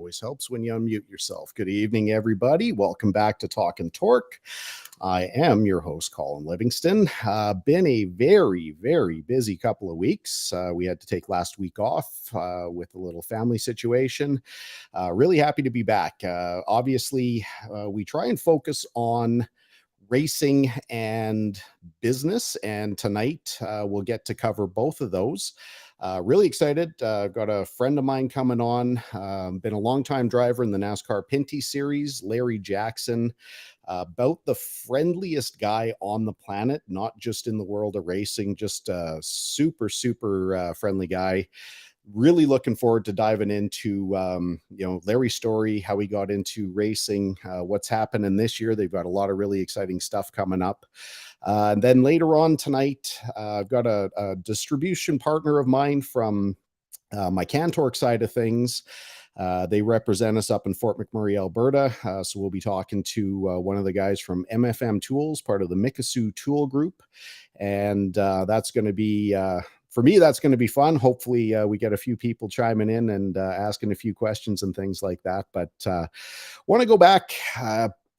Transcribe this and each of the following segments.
always helps when you unmute yourself. Good evening, everybody. Welcome back to Talkin Torque. I am your host, Colin Livingston. Been a very, very busy couple of weeks. We had to take last week off with a little family situation. Really happy to be back. Obviously, we try and focus on racing and business, and tonight we'll get to cover both of those. Really excited. Got a friend of mine coming on, been a longtime driver in the NASCAR Pinty series, Larry Jackson. About the friendliest guy on the planet, not just in the world of racing, just a super, super friendly guy. Really looking forward to diving into, Larry's story, how he got into racing, what's happening this year. They've got a lot of really exciting stuff coming up. And then later on tonight, I've got a distribution partner of mine from my Cantork side of things. They represent us up in Fort McMurray, Alberta. So we'll be talking to one of the guys from MFM Tools, part of the Mikisew Tool Group. And that's going to be... for me, that's going to be fun. Hopefully, we get a few people chiming in and asking a few questions and things like that. But want to go back.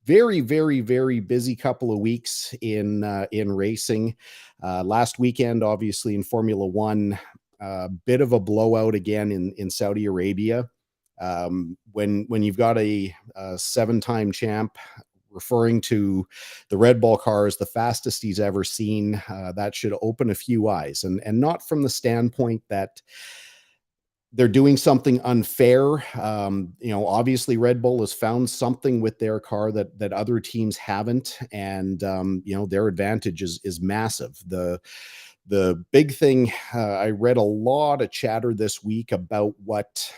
Very, very, very busy couple of weeks in racing. Last weekend, obviously, in Formula One, bit of a blowout again in Saudi Arabia. When you've got a seven-time champ referring to the Red Bull car as the fastest he's ever seen, that should open a few eyes, and not from the standpoint that they're doing something unfair. Obviously Red Bull has found something with their car that other teams haven't, and their advantage is massive. The big thing, I read a lot of chatter this week about what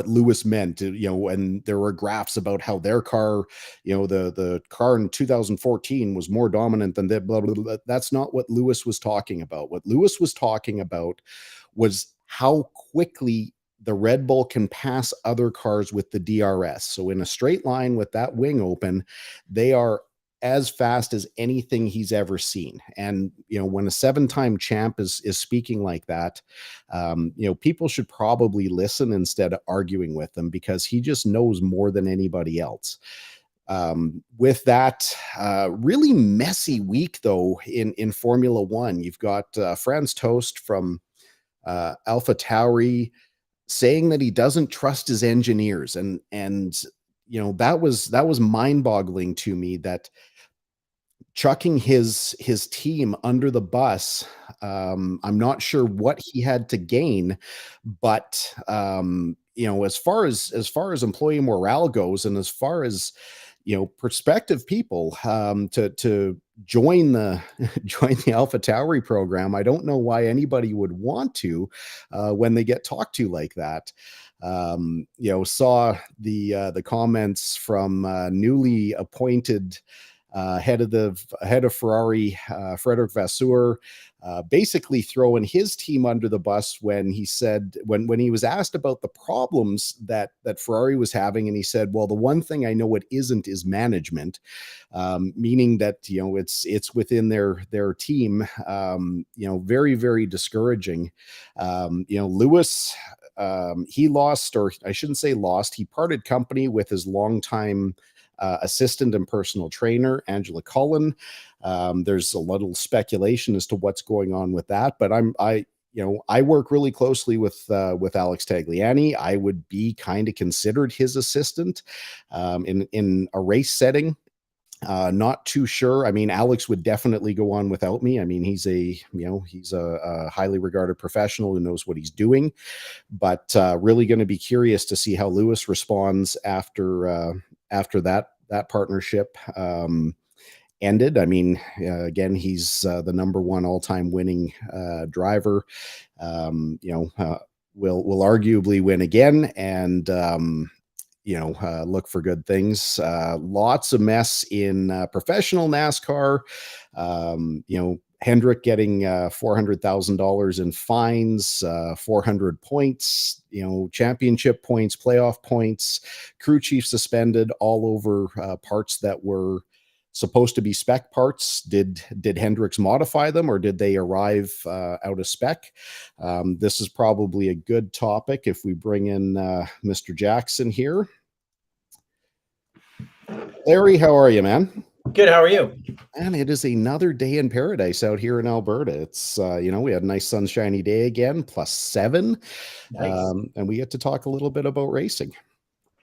Lewis meant, and there were graphs about how their car, the car in 2014 was more dominant than that, blah, blah, blah. That's not what Lewis was talking about. What Lewis was talking about was how quickly the Red Bull can pass other cars with the DRS. So in a straight line with that wing open, they are as fast as anything he's ever seen. And, when a seven-time champ is speaking like that, people should probably listen instead of arguing with them, because he just knows more than anybody else. With that, really messy week, though, in Formula One. You've got Franz Tost from AlphaTauri saying that he doesn't trust his engineers. And that was mind-boggling to me, that chucking his team under the bus. I'm not sure what he had to gain, but as far as employee morale goes, and as far as prospective people to join the AlphaTauri program, I don't know why anybody would want to when they get talked to like that. Saw the comments from newly appointed head of Ferrari, Frederick Vasseur, basically throwing his team under the bus when he said, when he was asked about the problems that Ferrari was having, and he said, well, the one thing I know it isn't is management, meaning that it's within their team. Very, very discouraging. Lewis, he lost, or I shouldn't say lost, he parted company with his longtime assistant and personal trainer, Angela Cullen. There's a little speculation as to what's going on with that, but I work really closely with Alex Tagliani. I would be kind of considered his assistant in a race setting. Not too sure. I mean, Alex would definitely go on without me. I mean, he's a highly regarded professional who knows what he's doing, but really going to be curious to see how Lewis responds after that partnership ended. I mean, again, he's the number one all-time winning driver. Will arguably win again, and look for good things. Lots of mess in professional NASCAR. Hendrick getting $400,000 in fines, 400 points, championship points, playoff points, crew chief suspended all over parts that were supposed to be spec parts. Did Hendricks modify them, or did they arrive out of spec? This is probably a good topic if we bring in Mr. Jackson here. Larry, how are you, man? Good. How are you? And it is another day in paradise out here in Alberta. It's, we had a nice sunshiny day again, +7. Nice. And we get to talk a little bit about racing.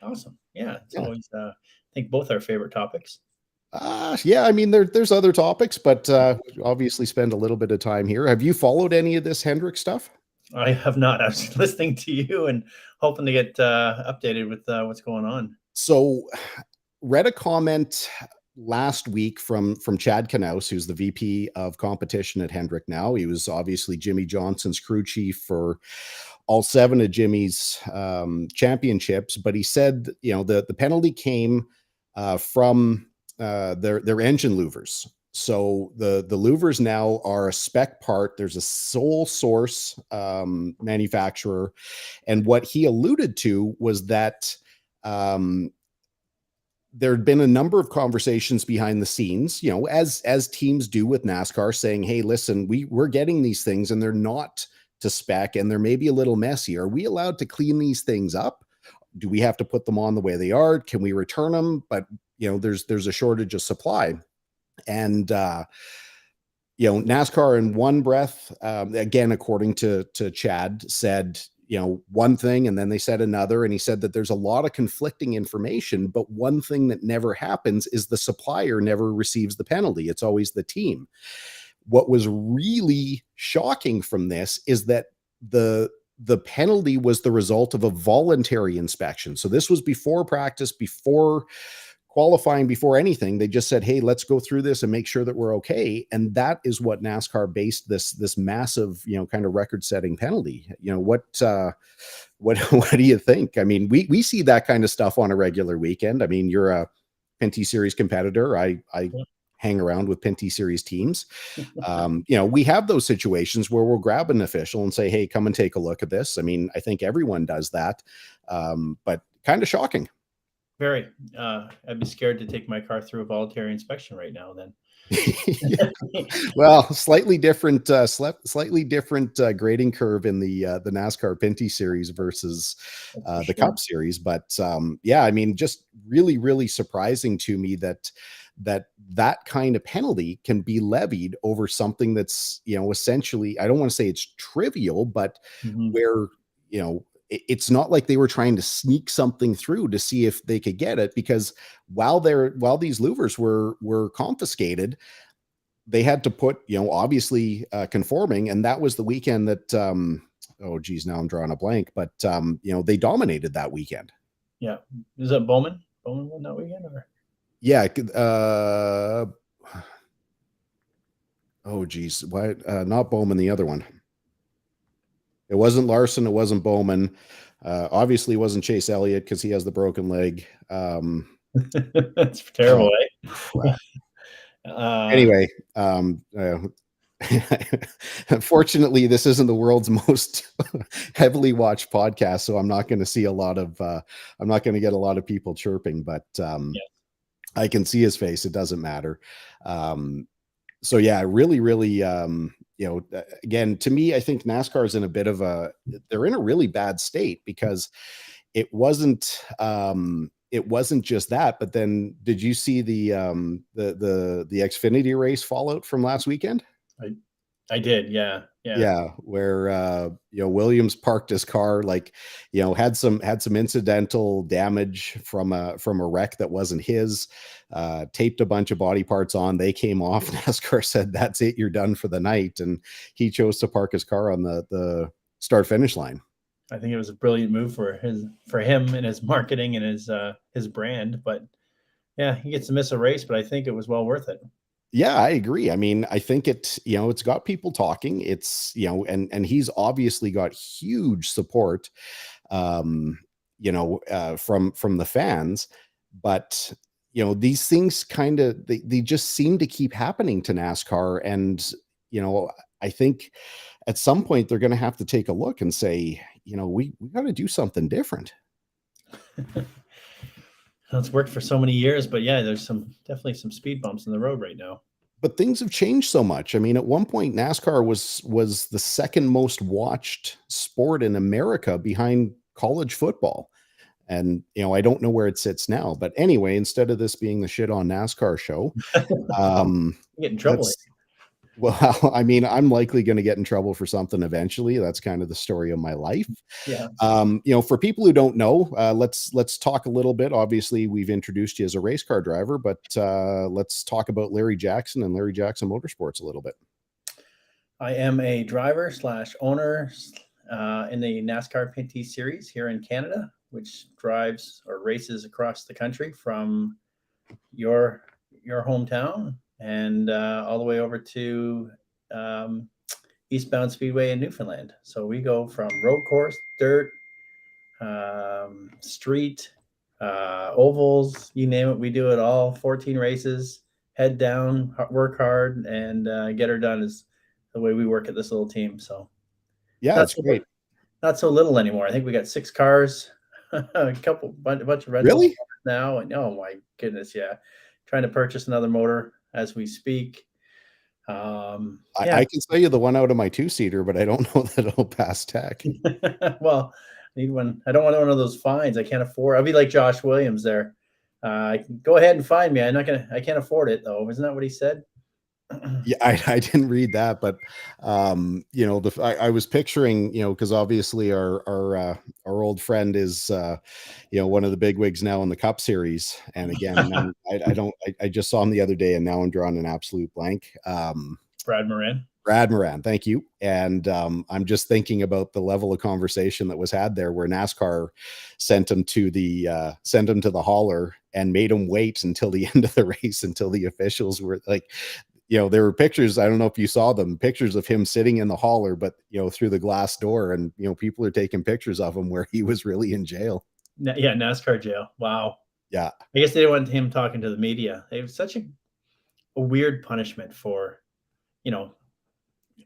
Awesome. Yeah. It's Yeah. always, I think both our favorite topics. Yeah, I mean, there's other topics, but obviously spend a little bit of time here. Have you followed any of this Hendrick stuff? I have not. I was listening to you and hoping to get updated with what's going on. So, read a comment last week from Chad Knaus, who's the VP of competition at Hendrick now. He was obviously Jimmy Johnson's crew chief for all 7 of Jimmy's championships, but he said, the penalty came from their engine louvers. So the louvers now are a spec part. There's a sole source manufacturer, and what he alluded to was that there had been a number of conversations behind the scenes, as teams do with NASCAR, saying, "Hey, listen, we're getting these things, and they're not to spec, and they're maybe a little messy. Are we allowed to clean these things up? Do we have to put them on the way they are? Can we return them?" But there's a shortage of supply, and NASCAR in one breath, again, according to Chad, said one thing, and then they said another, and he said that there's a lot of conflicting information, but one thing that never happens is the supplier never receives the penalty. It's always the team. What was really shocking from this is that the penalty was the result of a voluntary inspection. So this was before practice, before qualifying, before anything. They just said, "Hey, let's go through this and make sure that we're okay." And that is what NASCAR based this massive, kind of record-setting penalty. What do you think? I mean, we see that kind of stuff on a regular weekend. I mean, you're a Pinty Series competitor. I hang around with Pinty Series teams. We have those situations where we'll grab an official and say, "Hey, come and take a look at this." I mean, I think everyone does that, but kind of shocking. Very. I'd be scared to take my car through a voluntary inspection right now. Then. Well, slightly different grading curve in the NASCAR Pinty Series versus the Cup Series, but I mean, just really, really surprising to me that kind of penalty can be levied over something that's essentially, I don't want to say it's trivial, but where it's not like they were trying to sneak something through to see if they could get it, because while these louvers were confiscated, they had to put, obviously conforming. And that was the weekend that, oh geez, now I'm drawing a blank, but they dominated that weekend. Yeah. Is that Bowman? Bowman won that weekend, or? Yeah. Oh geez. Why not Bowman? The other one. It wasn't Larson. It wasn't Bowman. Obviously, it wasn't Chase Elliott because he has the broken leg. That's terrible, Anyway, unfortunately, this isn't the world's most heavily watched podcast, so I'm not going to see I'm not going to get a lot of people chirping, but I can see his face. It doesn't matter. So yeah, really, really, again, to me, I think NASCAR is in a bit of they're in a really bad state, because it wasn't just that, but then did you see the Xfinity race fallout from last weekend? I did. Yeah. Where Williams parked his car, had some incidental damage from a wreck that wasn't his, taped a bunch of body parts on, they came off. NASCAR said, "That's it, you're done for the night," and he chose to park his car on the start finish line. I think it was a brilliant move for him and his marketing and his brand. But yeah, he gets to miss a race, but I think it was well worth it. Yeah, I agree. I mean, I think it's got people talking. It's, and he's obviously got huge support, from the fans, but these things kind of, they just seem to keep happening to NASCAR. And, I think at some point they're going to have to take a look and say, we got to do something different. It's worked for so many years, but yeah, there's definitely some speed bumps in the road right now. But things have changed so much. I mean, at one point, NASCAR was the second most watched sport in America behind college football. And I don't know where it sits now. But anyway, instead of this being the shit on NASCAR show, You get in trouble. let's well, I mean, I'm likely going to get in trouble for something eventually. That's kind of the story of my life. Yeah. For people who don't know, let's talk a little bit. Obviously, we've introduced you as a race car driver, but let's talk about Larry Jackson and Larry Jackson Motorsports a little bit. I am a driver / owner in the NASCAR Pinty series here in Canada, which drives or races across the country from your hometown and all the way over to Eastbound Speedway in Newfoundland. So we go from road course, dirt, street, ovals, you name it. We do it all. 14 races, head down, work hard, and get her done is the way we work at this little team. So Yeah, it's great. Not so little anymore. I think we got 6 cars, a bunch of rentals Really? now. And oh my goodness, yeah. Trying to purchase another motor as we speak. I can sell you the one out of my 2-seater, but I don't know that it'll pass tech. Well, I need one. I don't want one of those fines. I can't afford. I'll be like Josh Williams there. Go ahead and find me. I can't afford it though. Isn't that what he said? Yeah, I didn't read that, but I was picturing, because obviously our old friend is one of the big wigs now in the Cup Series, and again, I just saw him the other day, and now I'm drawing an absolute blank. Brad Moran. Brad Moran, thank you. And I'm just thinking about the level of conversation that was had there, where NASCAR sent him to the hauler and made him wait until the end of the race until the officials were like. There were pictures, I don't know if you saw them, pictures of him sitting in the hauler, but, through the glass door, and, people are taking pictures of him where he was really in jail. Yeah, NASCAR jail. Wow. Yeah. I guess they didn't want him talking to the media. It was such a weird punishment for,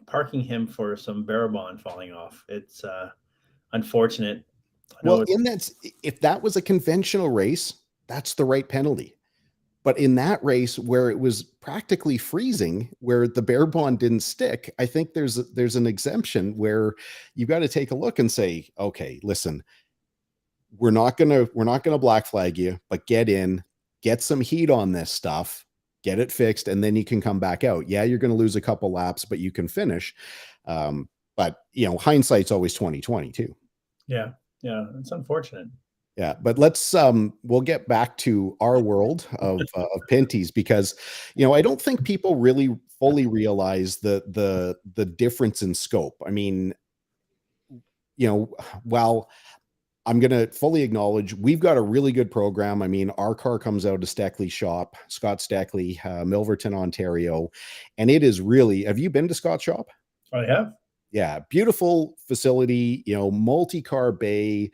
parking him for some barrel bond falling off. It's unfortunate. Well, if that was a conventional race, that's the right penalty. But in that race where it was practically freezing, where the bear bond didn't stick, I think there's an exemption where you've got to take a look and say, okay, listen, we're not gonna black flag you, but get in, get some heat on this stuff, get it fixed, and then you can come back out. Yeah, you're going to lose a couple laps, but you can finish. But hindsight's always 20/20 too. Yeah, it's unfortunate. Yeah, but let's we'll get back to our world of Pinties, because I don't think people really fully realize the difference in scope. I mean, while I'm going to fully acknowledge we've got a really good program. I mean, our car comes out of Steckley's shop, Scott Steckley, Milverton, Ontario, and it is really. Have you been to Scott's shop? I have. Yeah, beautiful facility. Multi-car bay.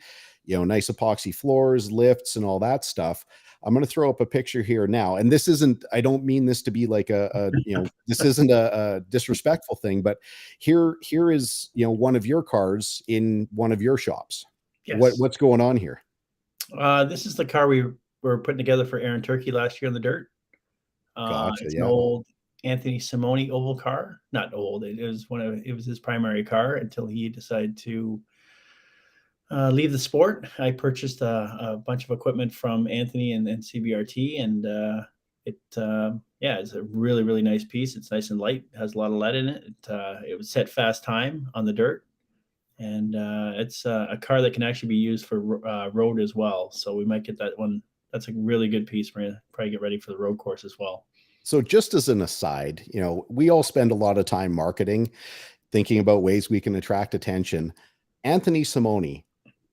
Nice epoxy floors, lifts, and all that stuff. I'm going to throw up a picture here now. And this isn't, I don't mean this to be like this isn't a disrespectful thing, but here is, one of your cars in one of your shops. Yes. What's going on here? This is the car we were putting together for Aaron Turkey last year in the dirt. Gotcha, it's an old Anthony Simone oval car. Not old. It was his primary car until he decided to leave the sport. I purchased a bunch of equipment from Anthony and CBRT, and it's a really, really nice piece. It's nice and light, has a lot of lead in it. It was set fast time on the dirt, and it's a car that can actually be used for road as well. So we might get that one. That's a really good piece. We're gonna probably get ready for the road course as well. So just as an aside, we all spend a lot of time marketing, thinking about ways we can attract attention. Anthony Simone,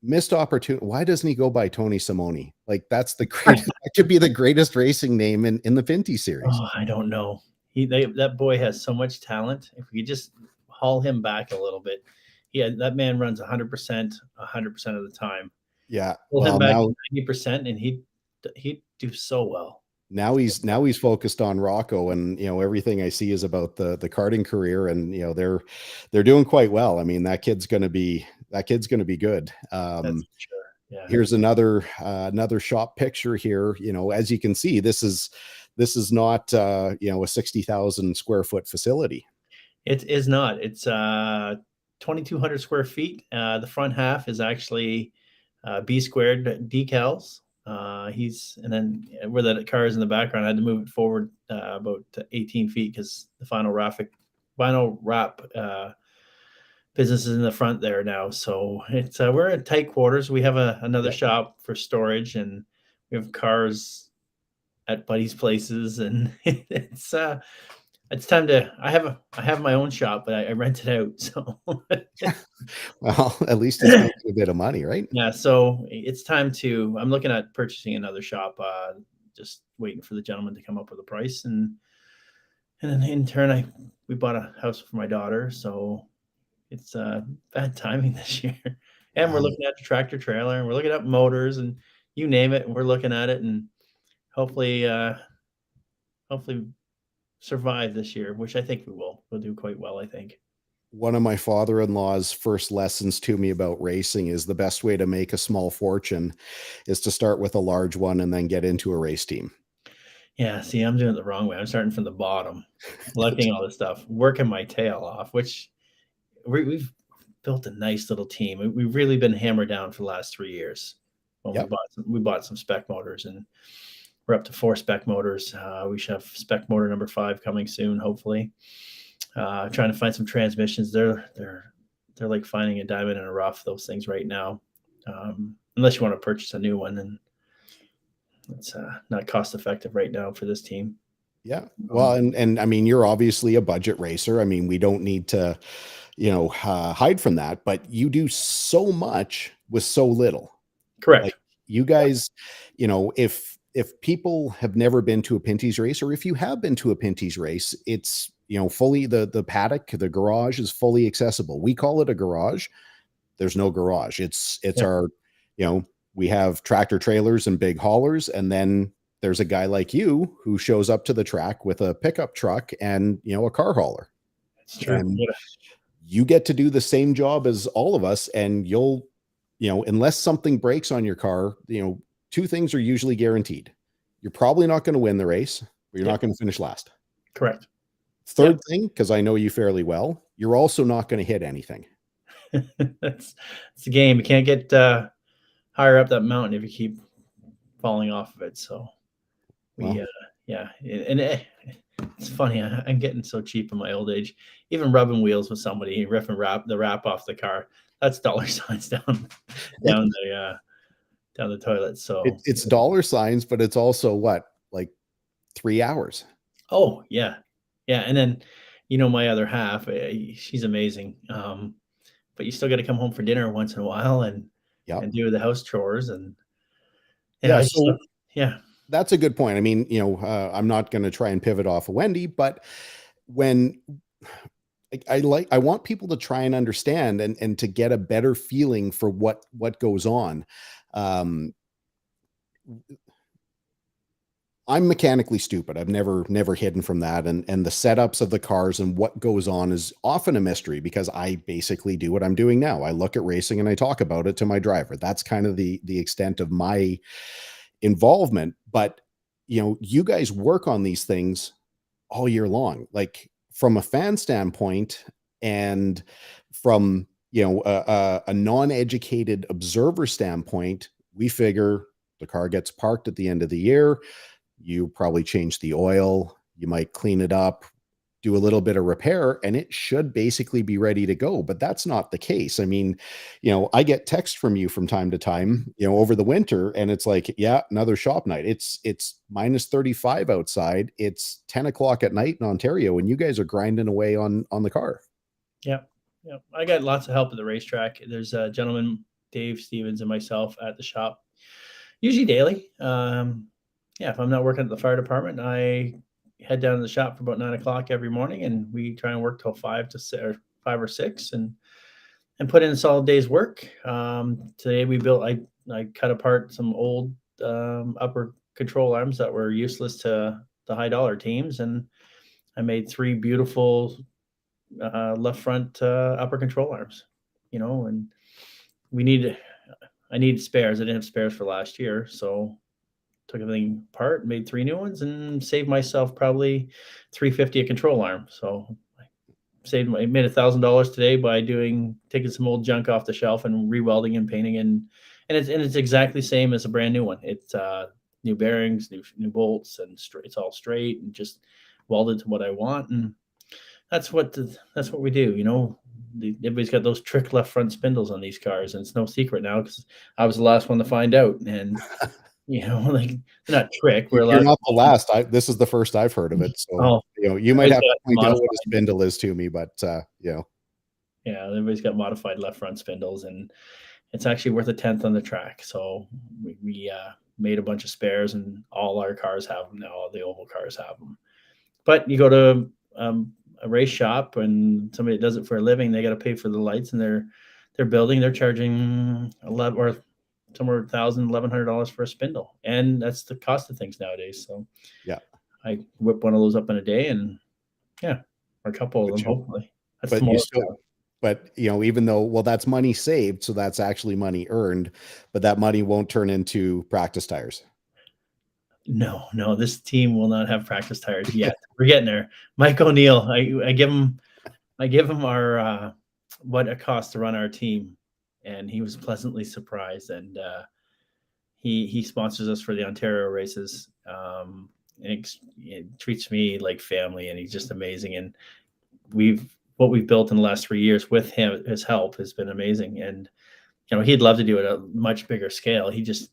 missed opportunity. Why doesn't he go by Tony Simone? Like, that's the greatest. That could be the greatest racing name in the Pinty series. Oh, I don't know. That boy has so much talent. If we just haul him back a little bit, that man runs 100% of the time. Yeah, pull him back 90%, and he'd do so well. Now he's focused on Rocco, and everything I see is about the karting career, and they're doing quite well. I mean, that kid's going to be good. That's for sure. Yeah. Here's another shop picture here. As you can see, this is not a 60,000 square foot facility. It is not. It's 2,200 square feet. The front half is actually B squared decals. And then where that car is in the background, I had to move it forward about 18 feet because the vinyl wrap business is in the front there now. So it's we're in tight quarters. We have another Yep. shop for storage, and we have cars at buddies' places, and it's time to. I have my own shop, but I rent it out. So Well, at least it's making a bit of money, right? yeah, so it's time to. I'm looking at purchasing another shop. Just waiting for the gentleman to come up with a price, and then in turn, we bought a house for my daughter. So it's bad timing this year, and we're Wow. looking at the tractor trailer, and we're looking at motors, and you name it, and we're looking at it, and hopefully, hopefully survive this year, which I think we will. We'll do quite well, I think. One of my father-in-law's first lessons to me about racing is the best way to make a small fortune is to start with a large one and then get into a race team. Yeah, see, I'm doing it the wrong way. I'm starting from the bottom, collecting all this stuff, working my tail off, which we've built a nice little team. We've really been hammered down for the last 3 years. When Yep. we bought some spec motors, and we're up to 4 spec motors. We should have spec motor number 5 coming soon, hopefully. Trying to find some transmissions. They're like finding a diamond in a rough. Those things right now, unless you want to purchase a new one, and it's not cost effective right now for this team. Yeah. Well, and I mean, you're obviously a budget racer. I mean, we don't need to, hide from that, but you do so much with so little. Correct. Like you guys, if people have never been to a Pinty's race, or if you have been to a Pinty's race, it's, fully the paddock, the garage is fully accessible. We call it a garage. There's no garage. It's Yeah. our, we have tractor trailers and big haulers, and then there's a guy like you who shows up to the track with a pickup truck and, a car hauler. It's true. And Yeah. you get to do the same job as all of us, and you'll, unless something breaks on your car, two things are usually guaranteed. You're probably not going to win the race, but you're Yeah. not going to finish last. Correct. Third thing, because I know you fairly well, you're also not going to hit anything. It's a game. You can't get higher up that mountain if you keep falling off of it. So we, yeah, and it's funny. I'm getting so cheap in my old age. Even rubbing wheels with somebody, ripping the wrap off the car. That's dollar signs down the toilet. So It's dollar signs, but it's also what, like 3 hours. oh yeah, and then my other half, she's amazing. But you still got to come home for dinner once in a while and do the house chores and So yeah. that's a good point. I mean, I'm not going to try and pivot off of Wendy, but when I want people to try and understand and to get a better feeling for what goes on. I'm mechanically stupid. I've never hidden from that. And the setups of the cars and what goes on is often a mystery because I basically do what I'm doing now. I look at racing and I talk about it to my driver. That's kind of the extent of my involvement. But you guys work on these things all year long. Like from a fan standpoint and from a non-educated observer standpoint, we figure the car gets parked at the end of the year. You probably change the oil, you might clean it up, do a little bit of repair, and it should basically be ready to go. But that's not the case. I mean, I get texts from you from time to time, over the winter, and it's like, yeah, another shop night. It's minus 35 outside. It's 10 o'clock at night in Ontario, and you guys are grinding away on the car. Yeah. I got lots of help at the racetrack. There's a gentleman, Dave Stevens, and myself at the shop, usually daily. If I'm not working at the fire department, I head down to the shop for about 9 o'clock every morning, and we try and work till 5 or 6, and put in a solid day's work. Today we built. I cut apart some old upper control arms that were useless to the high dollar teams, and I made 3 beautiful left front upper control arms. And we need. I needed spares. I didn't have spares for last year, so took everything apart, made 3 new ones, and saved myself probably $350 a control arm. So I made $1,000 today by taking some old junk off the shelf and rewelding and painting, and it's exactly the same as a brand new one. It's new bearings, new bolts, and it's all straight and just welded to what I want. And that's what we do. Everybody's got those trick left front spindles on these cars, and it's no secret now because I was the last one to find out. And like, they're not trick. We're You're allowed. not the last. This is the first I've heard of it. So, Oh, you might have to point out what a modified. spindle is to me, but, Yeah, everybody's got modified left front spindles, and it's actually worth a tenth on the track. So we made a bunch of spares, and all our cars have them now. All the oval cars have them. But you go to a race shop, and somebody that does it for a living, they got to pay for the lights, and they're charging 11 or somewhere $1,100 for a spindle, and that's the cost of things nowadays. So yeah, I whip one of those up in a day, and or a couple of them, hopefully. That's but even though, that's money saved, so that's actually money earned, but that money won't turn into practice tires. No, this team will not have practice tires yet. We're getting there. Mike O'Neill, I give him our what it costs to run our team, and he was pleasantly surprised. And he sponsors us for the Ontario races. And it treats me like family, and he's just amazing. And what we've built in the last 3 years with his help has been amazing. And he'd love to do it at a much bigger scale. He just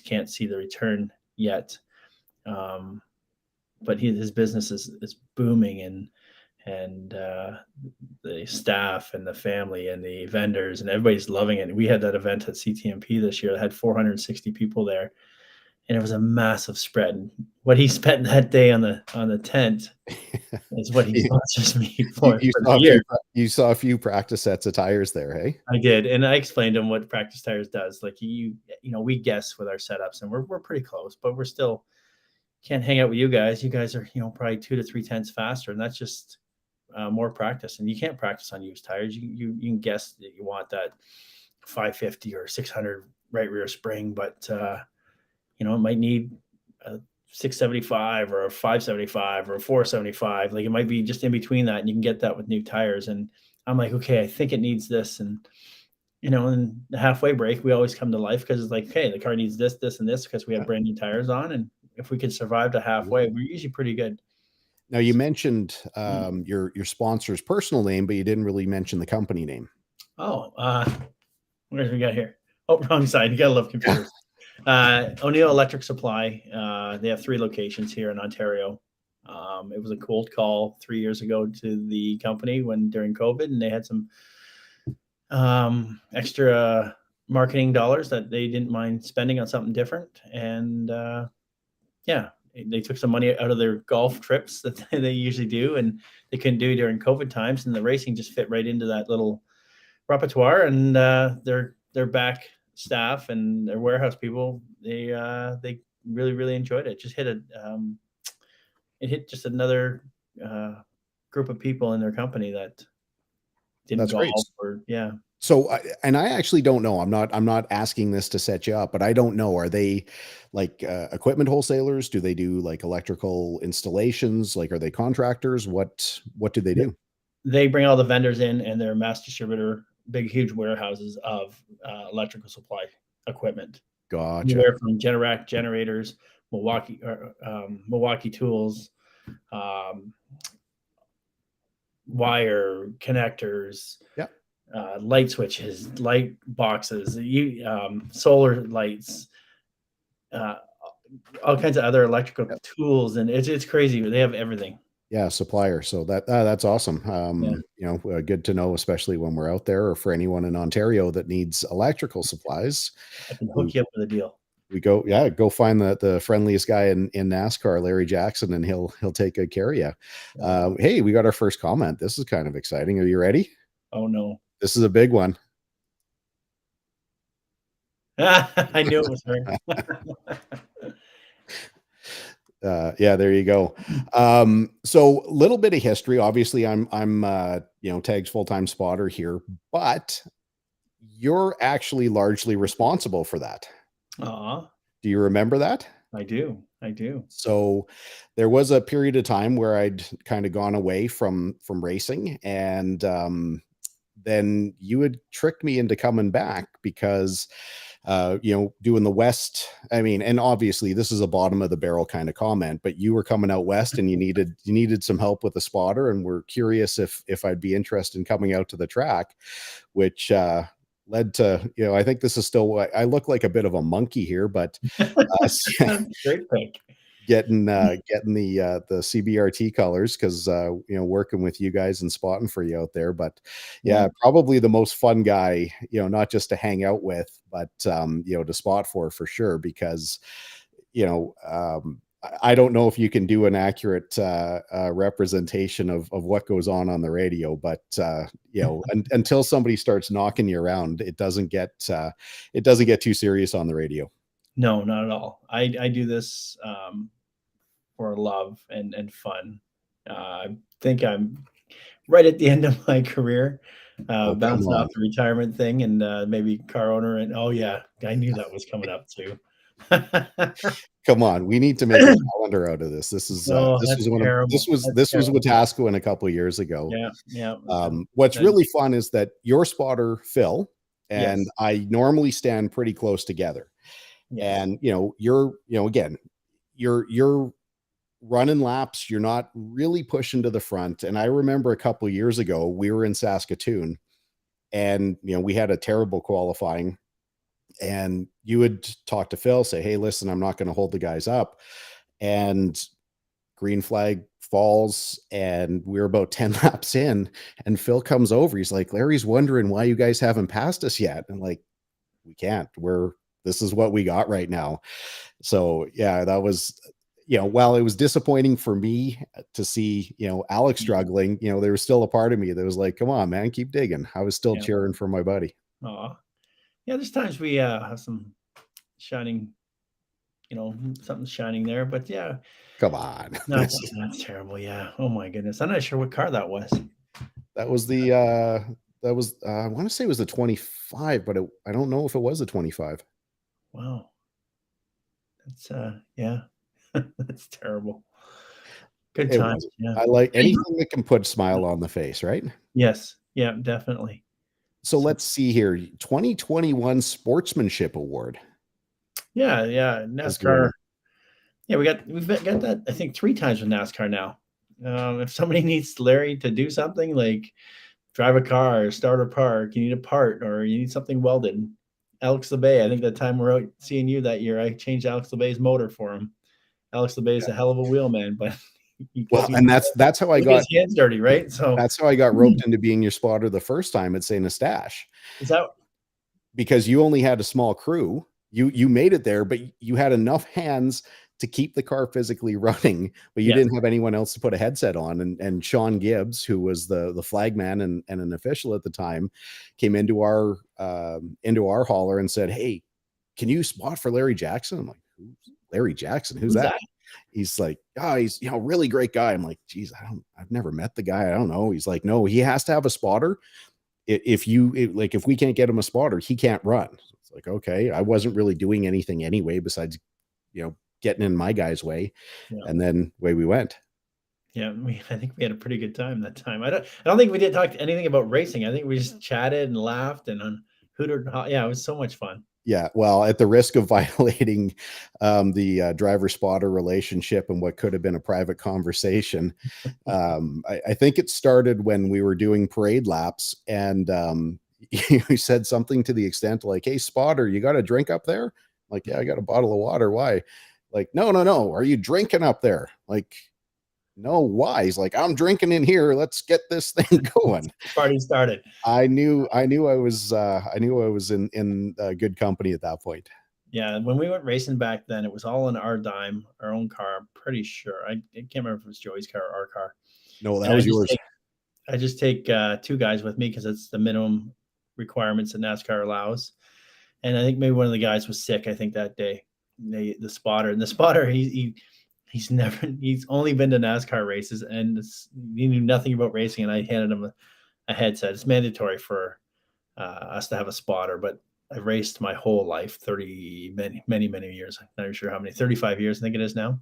can't see the return yet. But his business is booming, and the staff and the family and the vendors and everybody's loving it. We had that event at CTMP this year that had 460 people there, and it was a massive spread. And what he spent that day on the tent is what he sponsors me for. You saw a few practice sets of tires there, hey? I did, and I explained to him what practice tires does. Like we guess with our setups, and we're pretty close, but we're still can't hang out with you guys. You guys are probably 2 to 3 tenths faster, and that's just more practice. And you can't practice on used tires. You can guess that you want that 550 or 600 right rear spring, but it might need a 675 or a 575 or a 475. Like, it might be just in between that, and you can get that with new tires. And I'm like, okay, I think it needs this. And in the halfway break, we always come to life, because it's like, okay, the car needs this, this, and this, because we have brand new tires on. And if we could survive to halfway, we're usually pretty good. Now, you mentioned your sponsor's personal name, but you didn't really mention the company name. Oh, what do we got here? Oh, wrong side. You gotta love computers. O'Neill Electric Supply. They have 3 locations here in Ontario. It was a cold call 3 years ago to the company during COVID, and they had some extra marketing dollars that they didn't mind spending on something different. And they took some money out of their golf trips that they usually do, and they couldn't do during COVID times. And the racing just fit right into that little repertoire. And their back staff and their warehouse people, they really, really enjoyed it. Just it hit just another group of people in their company that didn't golf. Great. So, and I actually don't know. I'm not asking this to set you up, but I don't know. Are they like equipment wholesalers? Do they do like electrical installations? Like, are they contractors? What do they do? They bring all the vendors in, and they're mass distributor, big, huge warehouses of electrical supply equipment. Gotcha. Anywhere from Generac generators, Milwaukee tools, wire connectors. Yeah. Light switches, light boxes, solar lights, all kinds of other electrical tools, and it's crazy. They have everything. Yeah, supplier. So that's awesome. Good to know, especially when we're out there, or for anyone in Ontario that needs electrical supplies. I can hook you up with a deal. We go find the friendliest guy in NASCAR, Larry Jackson, and he'll take good care of you. Hey, we got our first comment. This is kind of exciting. Are you ready? Oh no. This is a big one. I knew it was her. Yeah, there you go. So a little bit of history. Obviously, I'm TAG's full-time spotter here, but you're actually largely responsible for that. Aw, Do you remember that? I do. I do. So there was a period of time where I'd kind of gone away from racing, and then you had tricked me into coming back because doing the West. I mean, and obviously this is a bottom of the barrel kind of comment, but you were coming out West and you needed some help with a spotter, and we're curious if I'd be interested in coming out to the track, which led to, I think this is still what I look like, a bit of a monkey here, but Great pick. getting the CBRT colors, because working with you guys and spotting for you out there. But yeah, probably the most fun guy, not just to hang out with, but to spot for sure, because I don't know if you can do an accurate representation of what goes on the radio, but until somebody starts knocking you around, it doesn't get too serious on the radio. No, not at all. I do this for love and fun. I think I'm right at the end of my career, Oh, come bouncing on. off the retirement thing, and maybe car owner. And oh yeah, I knew that was coming up too. Come on, we need to make a calendar out of this. This is Oh, this that's was one of terrible. this was That's this was terrible. Wetaskiwin a couple of years ago. Yeah, yeah. What's That- really fun is that your spotter, Phil, and yes, I normally stand pretty close together. yes, And again, you're running laps, you're not really pushing to the front. And I remember a couple of years ago, we were in Saskatoon, and we had a terrible qualifying, and you would talk to Phil, say, hey, listen, I'm not going to hold the guys up. And green flag falls, and we're about 10 laps in, and Phil comes over. He's like, Larry's wondering why you guys haven't passed us yet. And like, we can't. This is what we got right now. So yeah, that was, while it was disappointing for me to see, Alex struggling, there was still a part of me that was like, come on, man, keep digging. I was still yeah. cheering for my buddy. Aw. Yeah, there's times we have some shining, something's shining there, but yeah, Come on. that's terrible. Yeah. Oh my goodness. I'm not sure what car that was. That was I want to say it was the 25, but I don't know if it was a 25. Wow. That's yeah. That's terrible. Good It times. was. Yeah. I like anything that can put a smile on the face, right? Yes. Yeah, definitely. So So let's see here. 2021 Sportsmanship Award yeah, as the winner. NASCAR. Yeah, we've got that I think 3 times with NASCAR now. If somebody needs Larry to do something like drive a car, start a park, you need a part, or you need something welded. Alex LeBay, I think that time we're out seeing you that year, I changed Alex LeBay's motor for him. Alex LeBay is a hell of a wheelman, but Well, and that's how I get got his hands dirty, right? So that's how I got roped into being your spotter the first time at St. Eustache, is that because you only had a small crew. You made it there, but you had enough hands to keep the car physically running, but you yeah, didn't have anyone else to put a headset on. And Sean Gibbs, who was the flagman and an official at the time, came into our hauler and said, hey, can you spot for Larry Jackson? I'm like, who's Larry Jackson? Who's who's that? that? He's like, oh, he's really great guy. I'm like, geez, I've never met the guy. I don't know. He's like, no, he has to have a spotter. If we can't get him a spotter, he can't run. So it's like, okay, I wasn't really doing anything anyway besides, getting in my guy's way. Yeah. And then away we went. Yeah, I think we had a pretty good time that time. I don't think we did talk anything about racing. I think we just chatted and laughed and hootered. Yeah, it was so much fun. Yeah, well, at the risk of violating the driver spotter relationship and what could have been a private conversation, I think it started when we were doing parade laps, and you said something to the extent like, "Hey, spotter, you got a drink up there?" Like, yeah, I got a bottle of water. Why? Like, no. Are you drinking up there? Like, no. Why? He's like, I'm drinking in here. Let's get this thing going. Party started. I knew I was in good company at that point. Yeah, when we went racing back then, it was all in our dime, our own car. I'm pretty sure. I can't remember if it was Joey's car or our car. No, that And was yours. I just take 2 guys with me because it's the minimum requirements that NASCAR allows. And I think maybe one of the guys was sick. I think that day, the spotter he's only been to NASCAR races, and he knew nothing about racing. And I handed him a headset. It's mandatory for us to have a spotter, but I've raced my whole life, 30, many years. I'm not even sure how many, 35 years, I think it is now.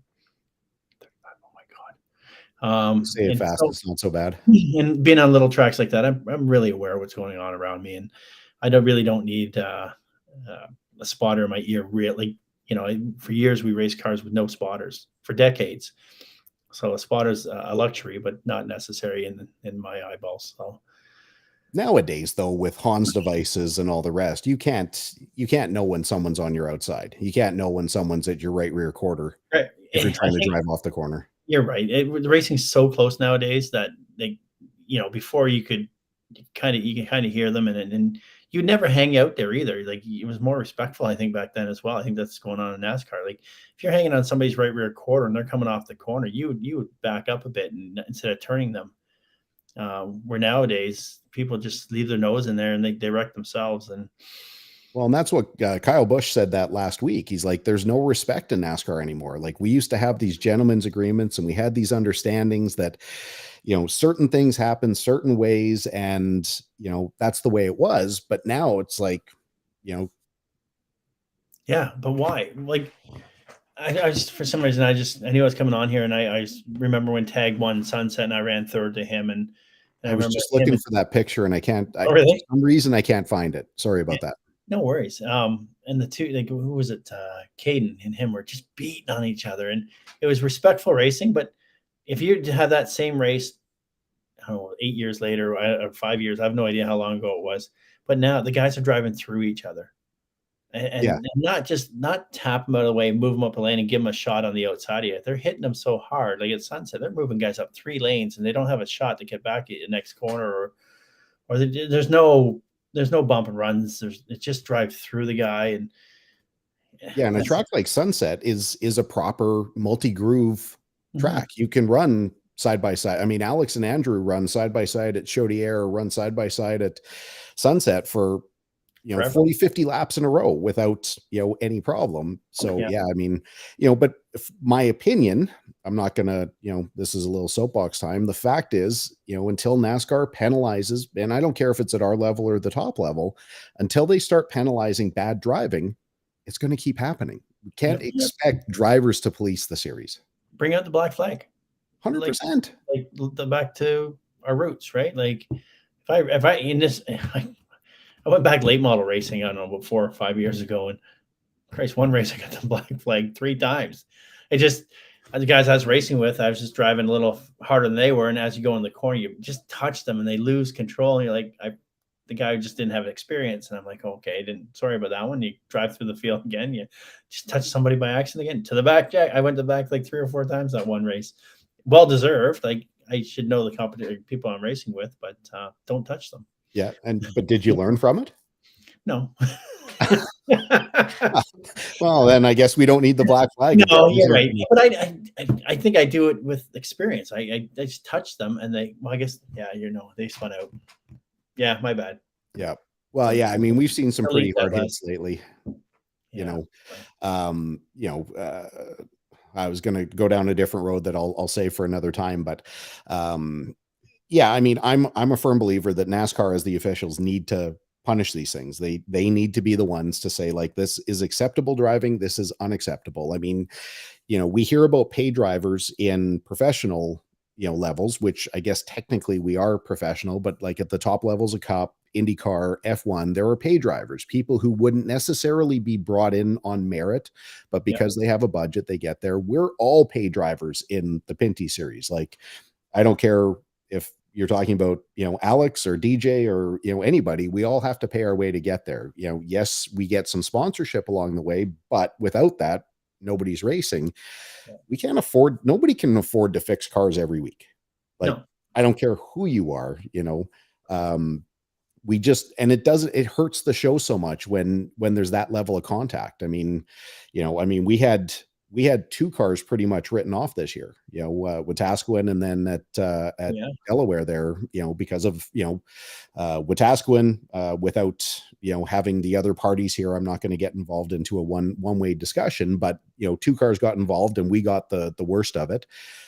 35, oh my God. You say it And fast, so, it's not so bad. and being on little tracks like that, I'm really aware of what's going on around me. And I don't need a spotter in my ear. Really, for years we raced cars with no spotters for decades. So a spotter's a luxury, but not necessary in my eyeballs. So Nowadays, though, with Hans devices and all the rest, you can't know when someone's on your outside. You can't know when someone's at your right rear quarter right. if you're I trying to think drive off the corner. you're right. The racing's so close nowadays that before you can kind of hear them, and you never hang out there either. Like, it was more respectful, I think, back then as well. I think that's going on in NASCAR. Like, if you're hanging on somebody's right rear quarter and they're coming off the corner, you would back up a bit instead of turning them. Where nowadays people just leave their nose in there and they wreck themselves. And Well, and that's what Kyle Busch said that last week. He's like, there's no respect in NASCAR anymore. Like, we used to have these gentlemen's agreements and we had these understandings that, certain things happen certain ways. And, that's the way it was. But now it's like, yeah, but why? Like, I just, for some reason, I knew I was coming on here, and I just remember when Tag won Sunset and I ran third to him. And I I was remember just him. looking for that picture and I can't, Oh, for really? some reason, I can't find it. Sorry about that. No worries. And the two, like, who was it? Caden and him were just beating on each other, and it was respectful racing. But if you have that same race, I don't know, 8 years later or 5 years, I have no idea how long ago it was. But now the guys are driving through each other, Yeah. and not tap them out of the way, move them up a lane, and give them a shot on the outside of you. They're hitting them so hard, like at Sunset, they're moving guys up 3 lanes, and they don't have a shot to get back at the next corner, or there's no bump and runs. It just drive through the guy. And Yeah. And a track like Sunset is a proper multi-groove track. Mhm. You can run side by side. I mean, Alex and Andrew run side by side at Chaudière, or run side by side at Sunset for Forever. 40, 50 laps in a row without, any problem. So Yeah. yeah, I mean, but my opinion, I'm not gonna, this is a little soapbox time. The fact is, until NASCAR penalizes, and I don't care if it's at our level or the top level, until they start penalizing bad driving, it's going to keep happening. We can't Yep. expect drivers to police the series. Bring out the black flag. 100%. Like the back to our roots, right? Like, if I in this, I went back late model racing, I don't know, about 4 or 5 years ago, and Christ, one race I got the black flag 3 times. It just, the guys I was racing with, I was just driving a little harder than they were, and as you go in the corner, you just touch them and they lose control. And you're like, the guy just didn't have experience, and I'm like, okay, sorry about that one. You drive through the field again, you just touch somebody by accident again. To the back, Jack. I went to the back like 3 or 4 times that one race. Well deserved. Like, I should know the competition people I'm racing with, but don't touch them. Yeah. But did you learn from it? No. Well, then I guess we don't need the black flag. No, you're right. But I think I do it with experience. I just touch them, and I guess, yeah, they spun out. Yeah, my bad. Yeah. Well, yeah, I mean, we've seen some pretty hard hits lately. Yeah. I was going to go down a different road that I'll save for another time, but yeah, I mean, I'm a firm believer that NASCAR, as the officials, need to punish these things. They need to be the ones to say, like, this is acceptable driving, this is unacceptable. I mean, we hear about pay drivers in professional levels, which I guess technically we are professional, but like at the top levels of Cup, IndyCar, F1, there are pay drivers, people who wouldn't necessarily be brought in on merit, but because they have a budget, they get there. We're all pay drivers in the Pinty series. Like, I don't care if you're talking about, Alex or DJ or, anybody, we all have to pay our way to get there. Yes, we get some sponsorship along the way, but without that, nobody's racing. Nobody can afford to fix cars every week. Like, no. I don't care who you are, it hurts the show so much when there's that level of contact. I mean, we had 2 cars pretty much written off this year. Wetaskiwin, and then at Yeah. Delaware there, because of Wetaskiwin, without having the other parties here, I'm not going to get involved into a one-way discussion, but two cars got involved and we got the worst of it.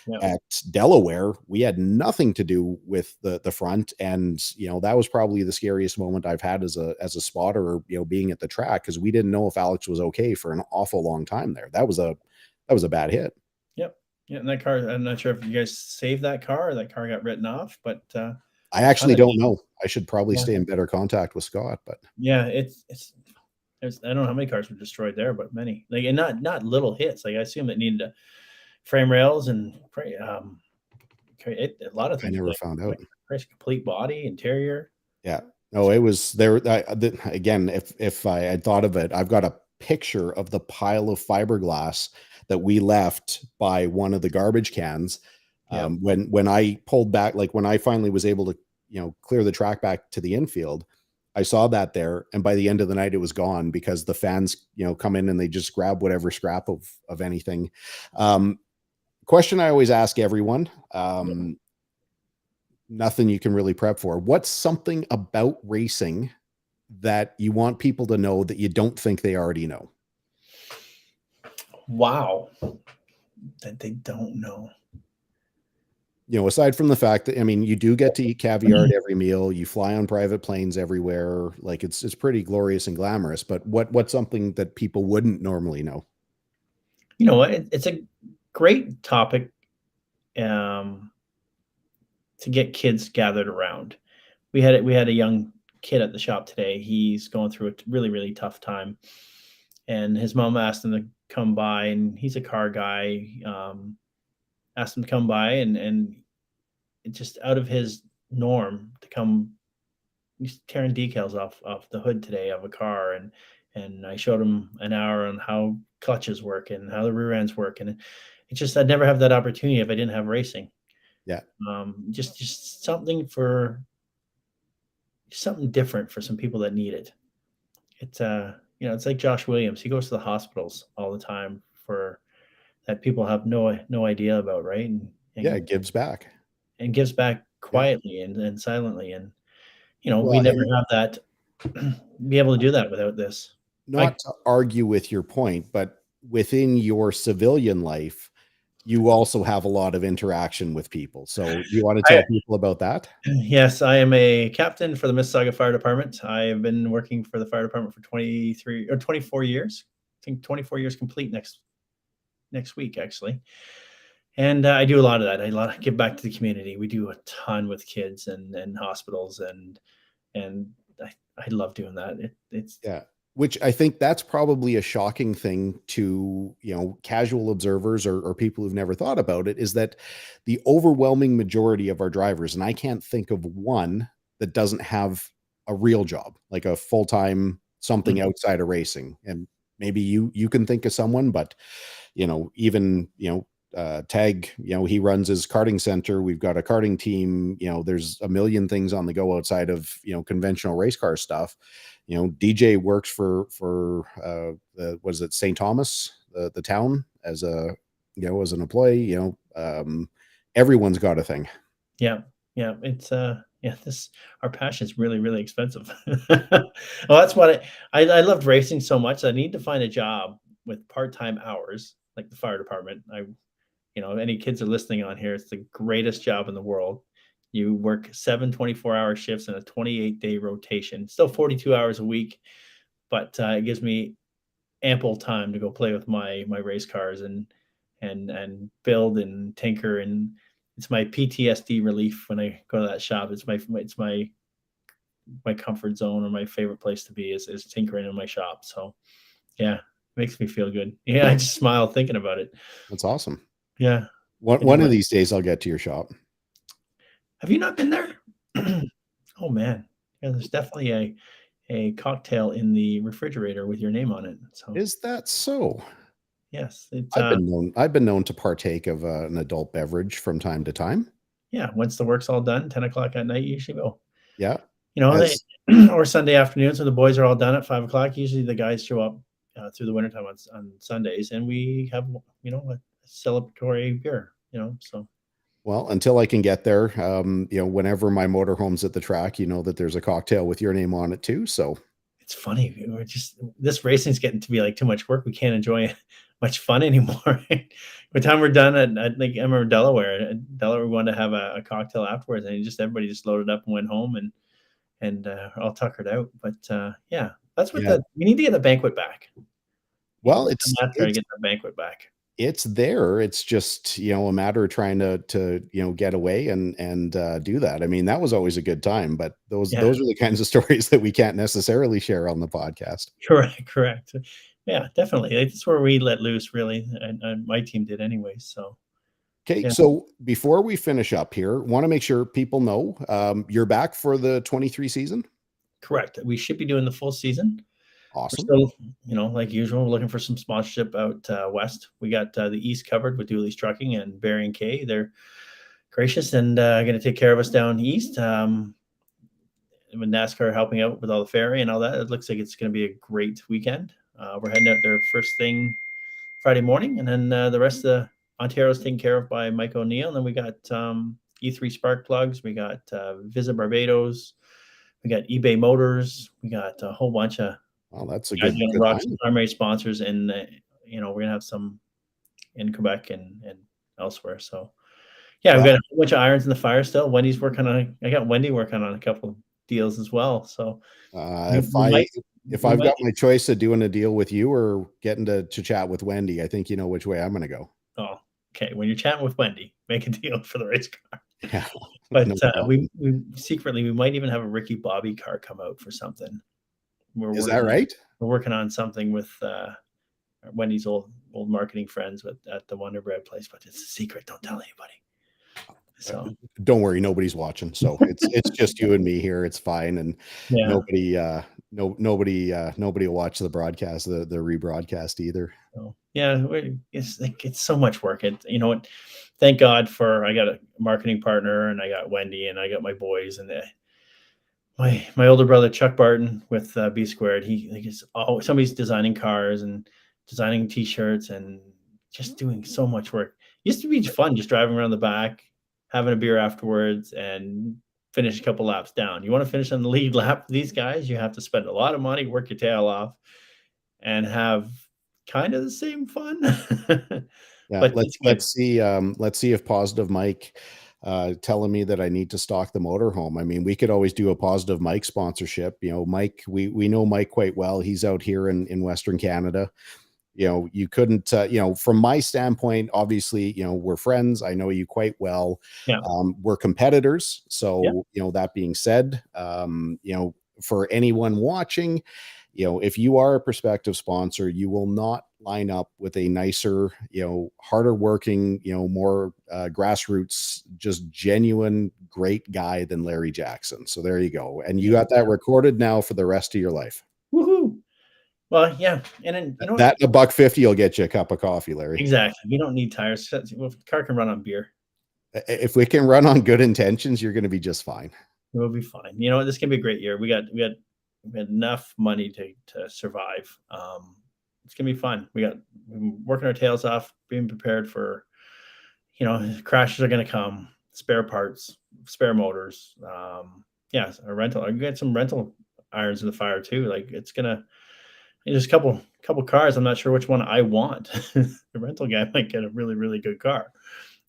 Yeah. At Delaware, we had nothing to do with the front, and that was probably the scariest moment I've had as a spotter, being at the track, because we didn't know if Alex was okay for an awful long time there. That was a bad hit. Yep. Yeah, and that car, I'm not sure if you guys saved that car or that car got written off, but I actually don't know. I should probably Yeah. stay in better contact with Scott, but yeah, I don't know how many cars were destroyed there, but many. Like, and not little hits. Like, I assume it needed frame rails and a lot of I things. never Like, found out. complete body, interior. Yeah. No, it was there. Again, if I had thought of it, I've got a picture of the pile of fiberglass that we left by one of the garbage cans. Yeah. When I pulled back, like when I finally was able to, clear the track back to the infield, I saw that there. And by the end of the night, it was gone, because the fans, come in and they just grab whatever scrap of anything. Question I always ask everyone, nothing you can really prep for. What's something about racing that you want people to know that you don't think they already know? Wow. That they don't know. Aside from the fact that, you do get to eat caviar at every meal, you fly on private planes everywhere. Like, it's pretty glorious and glamorous, but what's something that people wouldn't normally know? It's a great topic to get kids gathered around. We had a young kid at the shop today. He's going through a really, really tough time, and his mom asked him to come by, and he's a car guy. Asked him to come by, and it just out of his norm to come. He's tearing decals off the hood today of a car, and I showed him an hour on how clutches work and how the rear ends work, and it just, I'd never have that opportunity if I didn't have racing. Yeah. Just something different for some people that need it. It's it's like Josh Williams. He goes to the hospitals all the time for that people have no idea about, right? And It gives back. and gives back quietly and silently. And Well, we never have that be able to do that without this. Not to argue with your point, but within your civilian life, you also have a lot of interaction with people. So you want to tell people about that? Yes, I am a captain for the Mississauga Fire Department. I have been working for the fire department for 23 or 24 years. I think 24 years complete next week, actually. And I do a lot of that. I give back to the community. We do a ton with kids and hospitals, and I love doing that. It's Which I think that's probably a shocking thing to, casual observers or people who've never thought about it, is that the overwhelming majority of our drivers, and I can't think of one that doesn't have a real job, like a full-time something outside of racing. And maybe you can think of someone, but, even, Tag, he runs his karting center. We've got a karting team. There's a million things on the go outside of, conventional race car stuff. DJ works for what is it, St. Thomas, the town, as an employee. Everyone's got a thing. Yeah. It's our passion is really, really expensive. Well, that's what I loved racing so much. I need to find a job with part-time hours, like the fire department. Any kids are listening on here, it's the greatest job in the world. You work 7 24-hour shifts in a 28-day rotation, still 42 hours a week, but it gives me ample time to go play with my race cars and build and tinker, and it's my PTSD relief when I go to that shop. It's my comfort zone, or my favorite place to be is tinkering in my shop. So yeah, it makes me feel good. Yeah, I just smile thinking about it. That's awesome. Yeah. One of these days I'll get to your shop. Have you not been there? Oh man. Yeah, there's definitely a cocktail in the refrigerator with your name on it. So is that so? Yes. I've been known to partake of an adult beverage from time to time. Yeah. Once the work's all done, 10 o'clock at night, you usually go. Yeah. Or Sunday afternoons when the boys are all done at 5 o'clock. Usually the guys show up through the wintertime on Sundays, and we have, a celebratory beer. So. Well, until I can get there, whenever my motorhome's at the track, that there's a cocktail with your name on it too. So It's funny. This racing's getting to be like too much work. We can't enjoy much fun anymore. By the time we're done I remember Delaware, we wanted to have a cocktail afterwards, and everybody just loaded up and went home and all tuckered out. But yeah, that's what yeah, we need to get the banquet back. well, NASCAR to get the banquet back. it's there. It's just, a matter of trying to get away and do that. I mean, that was always a good time, but those Yeah. are the kinds of stories that we can't necessarily share on the podcast. Correct. Yeah, definitely. It's where we let loose, really, and my team did anyway. So Okay, yeah. so before we finish up here, want to make sure people know you're back for the 23 season. Correct. We should be doing the full season. We're Awesome. still, like usual, we're looking for some sponsorship out west. We got the east covered with Dooley's Trucking and Barry and Kay. They're gracious and going to take care of us down east. With NASCAR helping out with all the ferry and all that, it looks like it's going to be a great weekend. We're heading out there first thing Friday morning, and then the rest of the Ontario's taken care of by Mike O'Neill. And then we got E3 Spark Plugs. We got Visit Barbados. We got eBay Motors. We got a whole bunch of Well, that's a guys good, going to good rock line. some primary sponsors, and we're going to have some in Quebec and elsewhere. So yeah, we've got a whole bunch of irons in the fire still. Wendy's working on. I got Wendy working on a couple of deals as well. So If I've got my choice of doing a deal with you or getting to chat with Wendy, I think you know which way I'm going to go. Oh, okay. When you're chatting with Wendy, make a deal for the race car. Yeah, but we secretly, we might even have a Ricky Bobby car come out for something. Is that right? We're working on something with Wendy's old marketing friends at the Wonder Bread place, but it's a secret. Don't tell anybody. So don't worry, nobody's watching. So it's just you and me here. It's fine, and nobody will watch the broadcast, the rebroadcast either. So, yeah, it's so much work. Thank God I got a marketing partner, and I got Wendy, and I got my boys, and my older brother Chuck Barton with B Squared. Somebody's designing cars and designing T-shirts and just doing so much work. It used to be fun just driving around the back, having a beer afterwards, and finish a couple laps down. You want to finish on the lead lap? These guys, you have to spend a lot of money, work your tail off, and have kind of the same fun. Yeah, but let's see if Positive Mike telling me that I need to stock the motorhome. I mean, we could always do a Positive Mike sponsorship. Mike, we know Mike quite well. He's out here in Western Canada. You couldn't, from my standpoint, obviously, we're friends. I know you quite well. Yeah. We're competitors. So, that being said, for anyone watching, if you are a prospective sponsor, you will not line up with a nicer, harder working, more grassroots, just genuine, great guy than Larry Jackson. So there you go. And you got that recorded now for the rest of your life. Woohoo. Well, yeah. And then, that $1.50 will get you a cup of coffee, Larry. Exactly. We don't need tires. Well, the car can run on beer. If we can run on good intentions, you're going to be just fine. We'll be fine. This can be a great year. We had enough money to survive. It's gonna be fun. We're working our tails off, being prepared for, crashes are gonna come, spare parts, spare motors. A rental. I get some rental irons in the fire too. Like there's a couple cars. I'm not sure which one I want. The rental guy might get a really, really good car.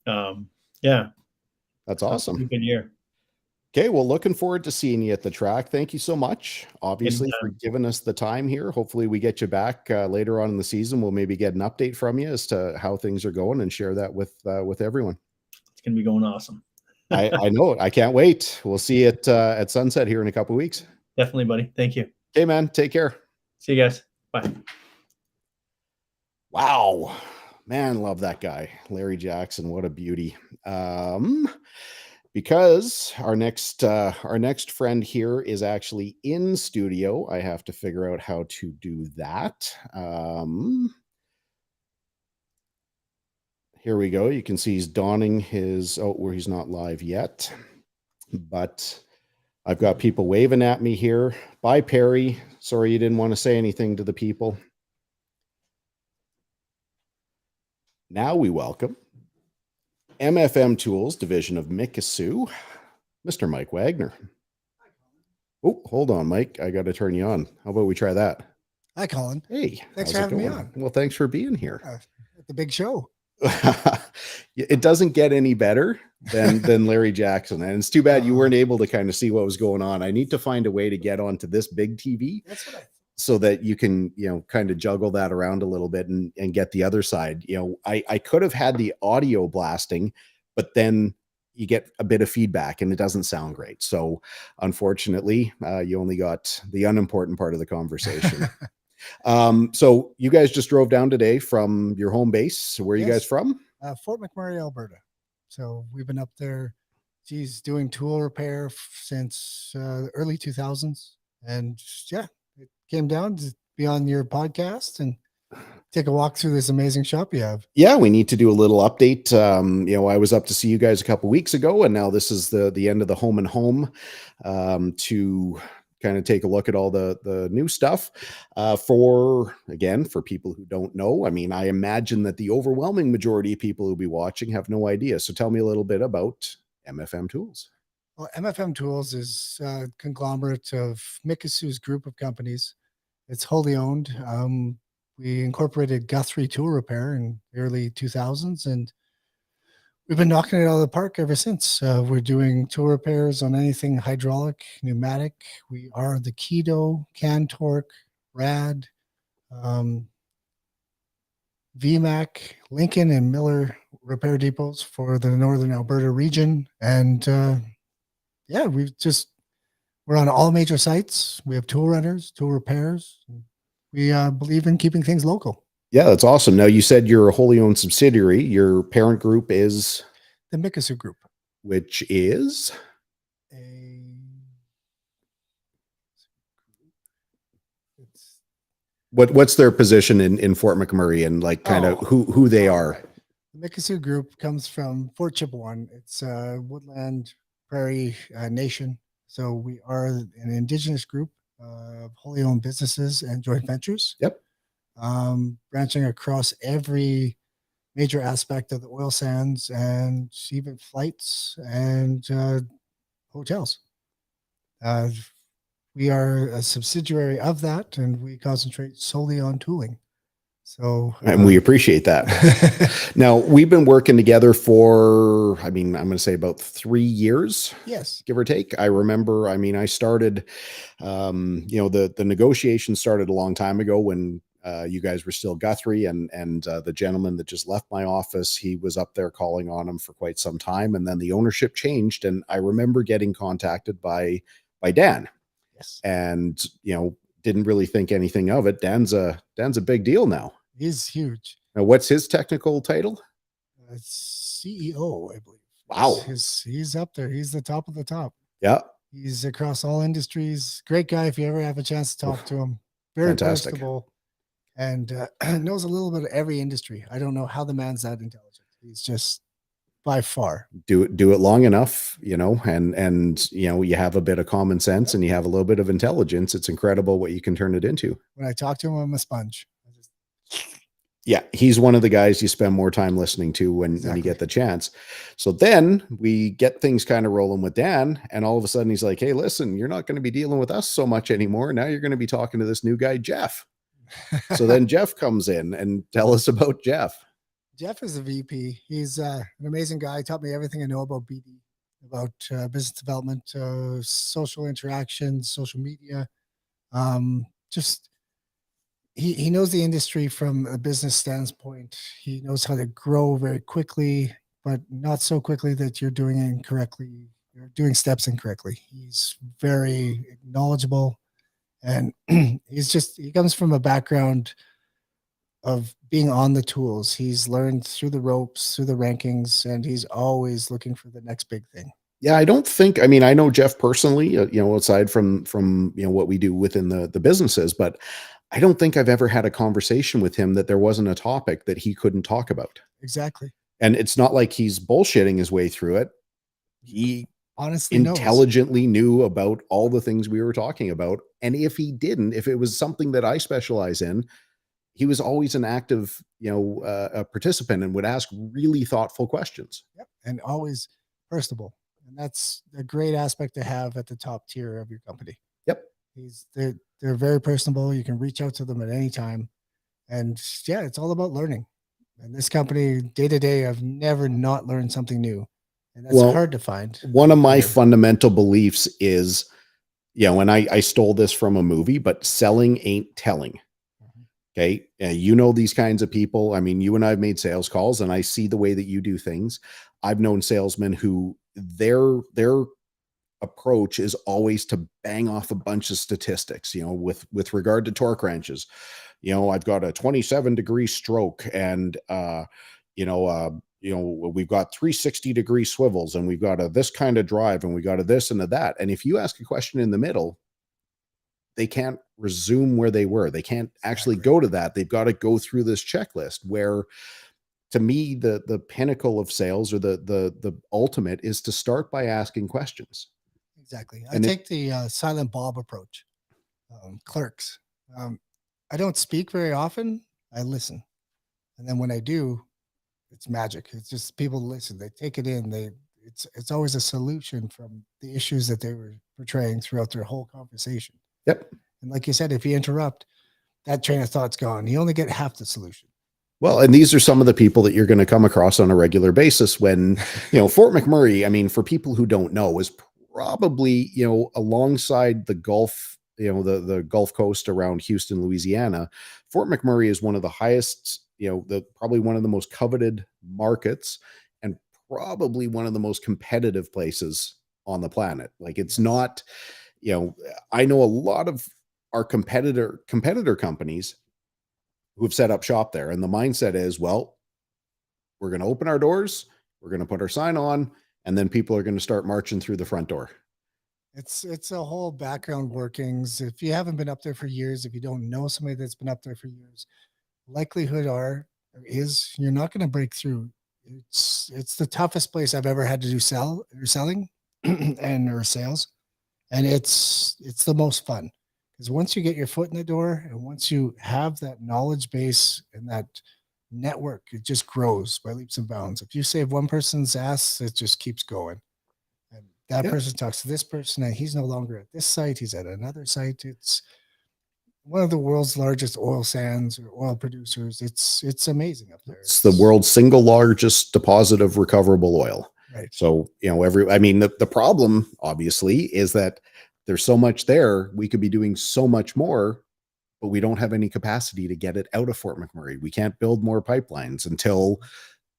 That's awesome. Good year. Okay, well, looking forward to seeing you at the track. Thank you so much, obviously, for giving us the time here. Hopefully we get you back later on in the season. We'll maybe get an update from you as to how things are going and share that with everyone. It's going to be going awesome. I know it. I can't wait. We'll see you at sunset here in a couple of weeks. Definitely, buddy. Thank you. Okay, man. Take care. See you guys. Bye. Wow. Man, love that guy. Larry Jackson. What a beauty. Because our next friend here is actually in studio. I have to figure out how to do that. Here we go. You can see he's donning his, where he's not live yet, but I've got people waving at me here. Bye, Perry. Sorry you didn't want to say anything to the people. Now we welcome MFM Tools, division of Mikisew, Mr. Mike Wagner. Oh, hold on, Mike. I got to turn you on. How about we try that? Hi, Colin. Hey, Thanks how's for it having me going? on. Well, thanks for being here. At the big show. It doesn't get any better than Larry Jackson, and it's too bad you weren't able to kind of see what was going on. I need to find a way to get onto this big TV. That's what I thought. So that you can, kind of juggle that around a little bit and get the other side. I could have had the audio blasting, but then you get a bit of feedback and it doesn't sound great. So unfortunately, you only got the unimportant part of the conversation. So you guys just drove down today from your home base. Where are you guys from? Fort McMurray, Alberta. So we've been up there, doing tool repair since the early 2000s. And yeah, it came down to be on your podcast and take a walk through this amazing shop you have. Yeah, we need to do a little update. I was up to see you guys a couple weeks ago, and now this is the end of the home and home to kind of take a look at all the new stuff. For people who don't know, I mean, I imagine that the overwhelming majority of people who'll be watching have no idea. So tell me a little bit about MFM Tools. Well, MFM Tools is a conglomerate of Mikisew's group of companies. It's wholly owned. We incorporated Guthrie Tool Repair in the early 2000s, and we've been knocking it out of the park ever since. We're doing tool repairs on anything hydraulic, pneumatic. We are the Keto, Can Torque, Rad, VMAC, Lincoln, and Miller repair depots for the Northern Alberta region. And we're on all major sites. We have tool runners, tool repairs. We believe in keeping things local. Yeah, that's awesome. Now, you said you're a wholly owned subsidiary. Your parent group is? The Mikisew Group. Which is? What's their position in Fort McMurray and who they are? The Mikisew Group comes from Fort Chipewyan. It's a woodland prairie nation. So we are an indigenous group of wholly owned businesses and joint ventures. Yep. Branching across every major aspect of the oil sands and even flights and hotels. We are a subsidiary of that, and we concentrate solely on tooling. So, and we appreciate that. Now, we've been working together for, I'm going to say about 3 years. Yes. Give or take. I remember, I started, the negotiations started a long time ago when you guys were still Guthrie, and the gentleman that just left my office, he was up there calling on him for quite some time. And then the ownership changed. And I remember getting contacted by Dan. Yes. And, didn't really think anything of it. Dan's a big deal now. He's huge. Now, what's his technical title? CEO, I believe. Wow. He's up there. He's the top of the top. Yeah. He's across all industries. Great guy. If you ever have a chance to talk to him, very Fantastic. personable, and knows a little bit of every industry. I don't know how the man's that intelligent. He's just by far. Do it long enough, and you have a bit of common sense and you have a little bit of intelligence. It's incredible what you can turn it into. When I talk to him, I'm a sponge. Yeah, he's one of the guys you spend more time listening to when you get the chance. So then we get things kind of rolling with Dan, and all of a sudden he's like, hey, listen, you're not going to be dealing with us so much anymore. Now you're going to be talking to this new guy, Jeff. So then Jeff comes in, and tell us about Jeff. Jeff is a VP. He's an amazing guy. He taught me everything I know about BD, about business development, social interactions, social media. He knows the industry from a business standpoint. He knows how to grow very quickly, but not so quickly that you're doing it incorrectly. You're doing steps incorrectly. He's very knowledgeable, and he comes from a background of being on the tools. He's learned through the ropes, through the rankings, and he's always looking for the next big thing. Yeah, I know Jeff personally, aside from what we do within the businesses, but I don't think I've ever had a conversation with him that there wasn't a topic that he couldn't talk about. Exactly. And it's not like he's bullshitting his way through it. He honestly intelligently knew about all the things we were talking about. And if he didn't, if it was something that I specialize in, he was always an active, a participant and would ask really thoughtful questions. Yep. And always personable. And that's a great aspect to have at the top tier of your company. Yep. They're very personable. You can reach out to them at any time. And yeah, it's all about learning. And this company, day to day, I've never not learned something new. And that's hard to find. One of my fundamental beliefs is, and I stole this from a movie, but selling ain't telling. Okay. These kinds of people. I mean, you and I have made sales calls and I see the way that you do things. I've known salesmen who their approach is always to bang off a bunch of statistics, with regard to torque wrenches. I've got a 27-degree stroke and, we've got 360-degree swivels and we've got this kind of drive and we got a this and a that. And if you ask a question in the middle, they can't resume where they were. They can't actually go to that. They've got to go through this checklist where, to me, the pinnacle of sales or the ultimate is to start by asking questions. Exactly. I take the silent Bob approach. Clerks. I don't speak very often. I listen. And then when I do, it's magic. It's just people listen. They take it in. It's always a solution from the issues that they were portraying throughout their whole conversation. Yep. And like you said, if you interrupt, that train of thought's gone. You only get half the solution. Well, and these are some of the people that you're going to come across on a regular basis when, Fort McMurray, I mean, for people who don't know, is probably, alongside the Gulf, the Gulf Coast around Houston, Louisiana. Fort McMurray is one of the highest, probably one of the most coveted markets and probably one of the most competitive places on the planet. Like, it's not, I know a lot of our competitor companies who have set up shop there. And the mindset is, well, we're going to open our doors, we're going to put our sign on, and then people are going to start marching through the front door. It's a whole background workings. If you haven't been up there for years, if you don't know somebody that's been up there for years, likelihood is you're not going to break through. It's the toughest place I've ever had to do selling or sales. And it's the most fun, because once you get your foot in the door and once you have that knowledge base and that network, it just grows by leaps and bounds. If you save one person's ass, it just keeps going. And that person talks to this person and he's no longer at this site. He's at another site. It's one of the world's largest oil sands or oil producers. It's amazing up there. It's the world's single largest deposit of recoverable oil. Right. So, the problem obviously is that there's so much there. We could be doing so much more, but we don't have any capacity to get it out of Fort McMurray. We can't build more pipelines until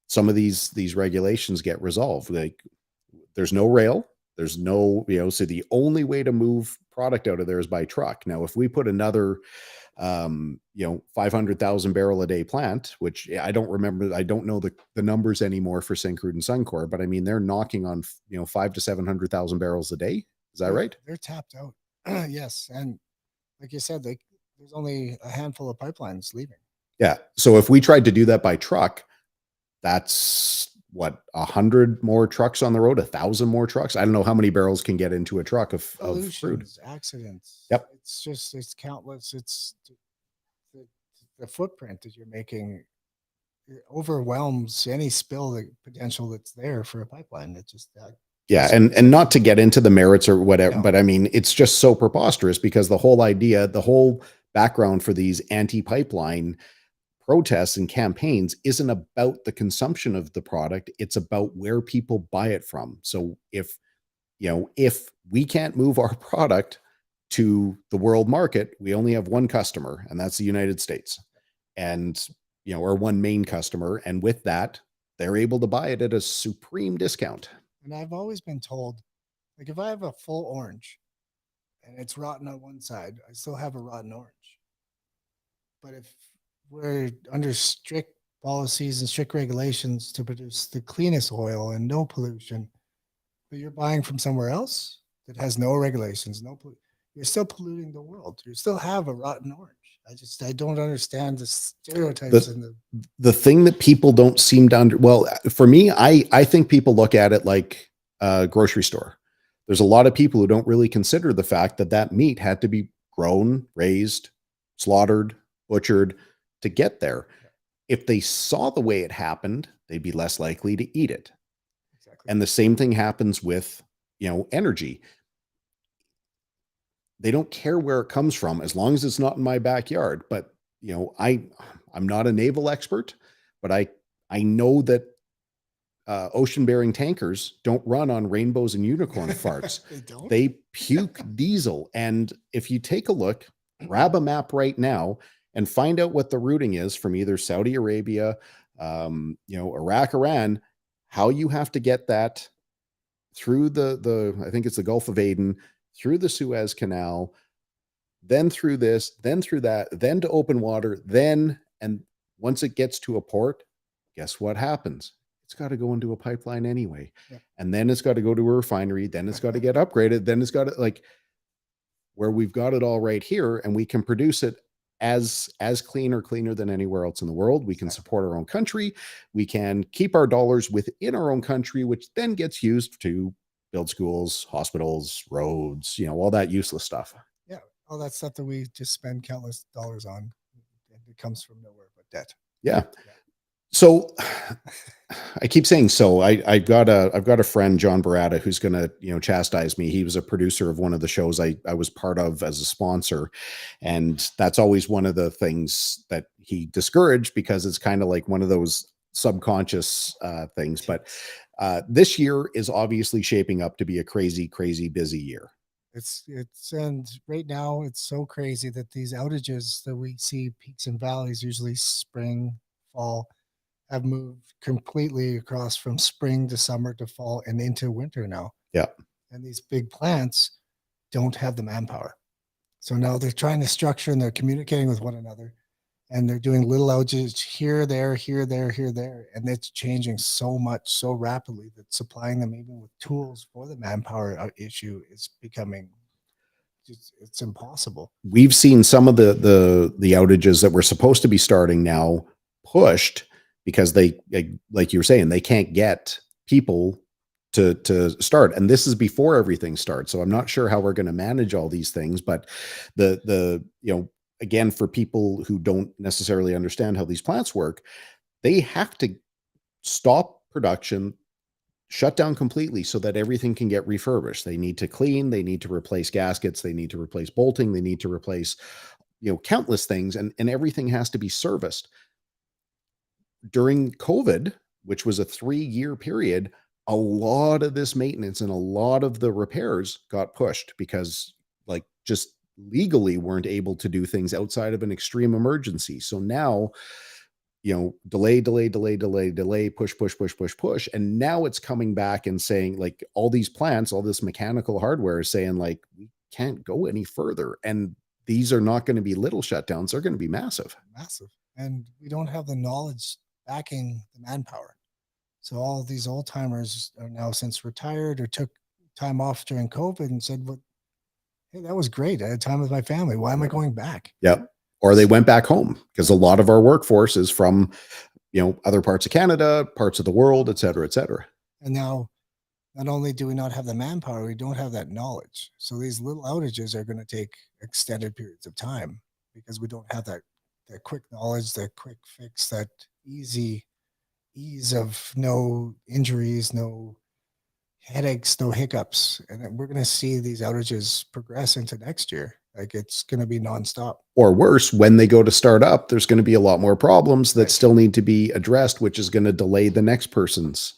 some of these regulations get resolved. Like, there's no rail, there's no, so the only way to move product out of there is by truck. Now, if we put another 500,000 barrel a day plant, which I don't remember, I don't know the numbers anymore for Syncrude and Suncor, but I mean, they're knocking on 500,000 to 700,000 barrels a day. Is that right? They're tapped out. Yes. And like you said, there's only a handful of pipelines leaving. Yeah. So if we tried to do that by truck, that's what, 100 more trucks on the road, 1,000 more trucks. I don't know how many barrels can get into a truck of crude. Accidents. Yep. It's countless. It's the footprint that you're making, it overwhelms any spill potential that's there for a pipeline. It's just that. Yeah. And not to get into the merits or whatever, but I mean, it's just so preposterous because the whole idea, the whole background for these anti-pipeline protests and campaigns isn't about the consumption of the product. It's about where people buy it from. So if we can't move our product to the world market, we only have one customer, and that's the United States, and, or one main customer. And with that, they're able to buy it at a supreme discount. And I've always been told, like, if I have a full orange and it's rotten on one side, I still have a rotten orange. But if we're under strict policies and strict regulations to produce the cleanest oil and no pollution, but you're buying from somewhere else that has no regulations, you're still polluting the world. You still have a rotten orange. I don't understand the stereotypes and the thing that people don't seem to for me, I think people look at it like a grocery store. There's a lot of people who don't really consider the fact that meat had to be grown, raised, slaughtered, butchered, to get there. If they saw the way it happened, they'd be less likely to eat it. Exactly. And the same thing happens with, energy. They don't care where it comes from as long as it's not in my backyard. But, I'm not a naval expert, but I know that ocean-bearing tankers don't run on rainbows and unicorn farts. They don't? They puke diesel. And if you take a look, grab a map right now and find out what the routing is from either Saudi Arabia, Iraq, Iran, how you have to get that through I think it's the Gulf of Aden, through the Suez Canal, then through this, then through that, then to open water, and once it gets to a port, guess what happens? It's got to go into a pipeline anyway. Yep. And then it's got to go to a refinery. Then it's got to get upgraded. Then it's got to, where we've got it all right here, and we can produce it as clean or cleaner than anywhere else in the world. We can support our own country. We can keep our dollars within our own country, which then gets used to build schools, hospitals, roads, all that useless stuff. Yeah. All that stuff that we just spend countless dollars on. It comes from nowhere but debt. Yeah. So I keep saying, I've got a friend, John Barata, who's going to, chastise me. He was a producer of one of the shows I was part of as a sponsor. And that's always one of the things that he discouraged, because it's kind of like one of those subconscious things. But this year is obviously shaping up to be a crazy, crazy busy year. And right now it's so crazy that these outages that we see, peaks and valleys, usually spring, fall, have moved completely across from spring to summer to fall and into winter now. Yeah. And these big plants don't have the manpower. So now they're trying to structure, and they're communicating with one another, and they're doing little outages here, there, here, there, here, there. And it's changing so much, so rapidly, that supplying them even with tools for the manpower issue is becoming, it's impossible. We've seen some of the outages that were supposed to be starting now pushed, because they, like you were saying, they can't get people to start. And this is before everything starts. So I'm not sure how we're going to manage all these things, but again, for people who don't necessarily understand how these plants work, they have to stop production, shut down completely, so that everything can get refurbished. They need to clean, they need to replace gaskets, they need to replace bolting, they need to replace, countless things, and everything has to be serviced. During COVID, which was a 3-year period, a lot of this maintenance and a lot of the repairs got pushed, because just legally weren't able to do things outside of an extreme emergency. So now, delay, push. And now it's coming back and saying, all these plants, all this mechanical hardware is saying, we can't go any further. And these are not going to be little shutdowns. They're going to be massive. Massive. And we don't have the knowledge backing the manpower. So all of these old timers are now since retired or took time off during COVID and said, "Well, hey, that was great. I had time with my family. Why am I going back?" Yep. Or they went back home, because a lot of our workforce is from, other parts of Canada, parts of the world, et cetera, et cetera. And now, not only do we not have the manpower, we don't have that knowledge. So these little outages are going to take extended periods of time, because we don't have that quick knowledge, that quick fix, that ease of no injuries, no headaches, no hiccups. And then we're going to see these outages progress into next year. It's going to be nonstop. Or worse, when they go to start up, there's going to be a lot more problems that still need to be addressed, which is going to delay the next person's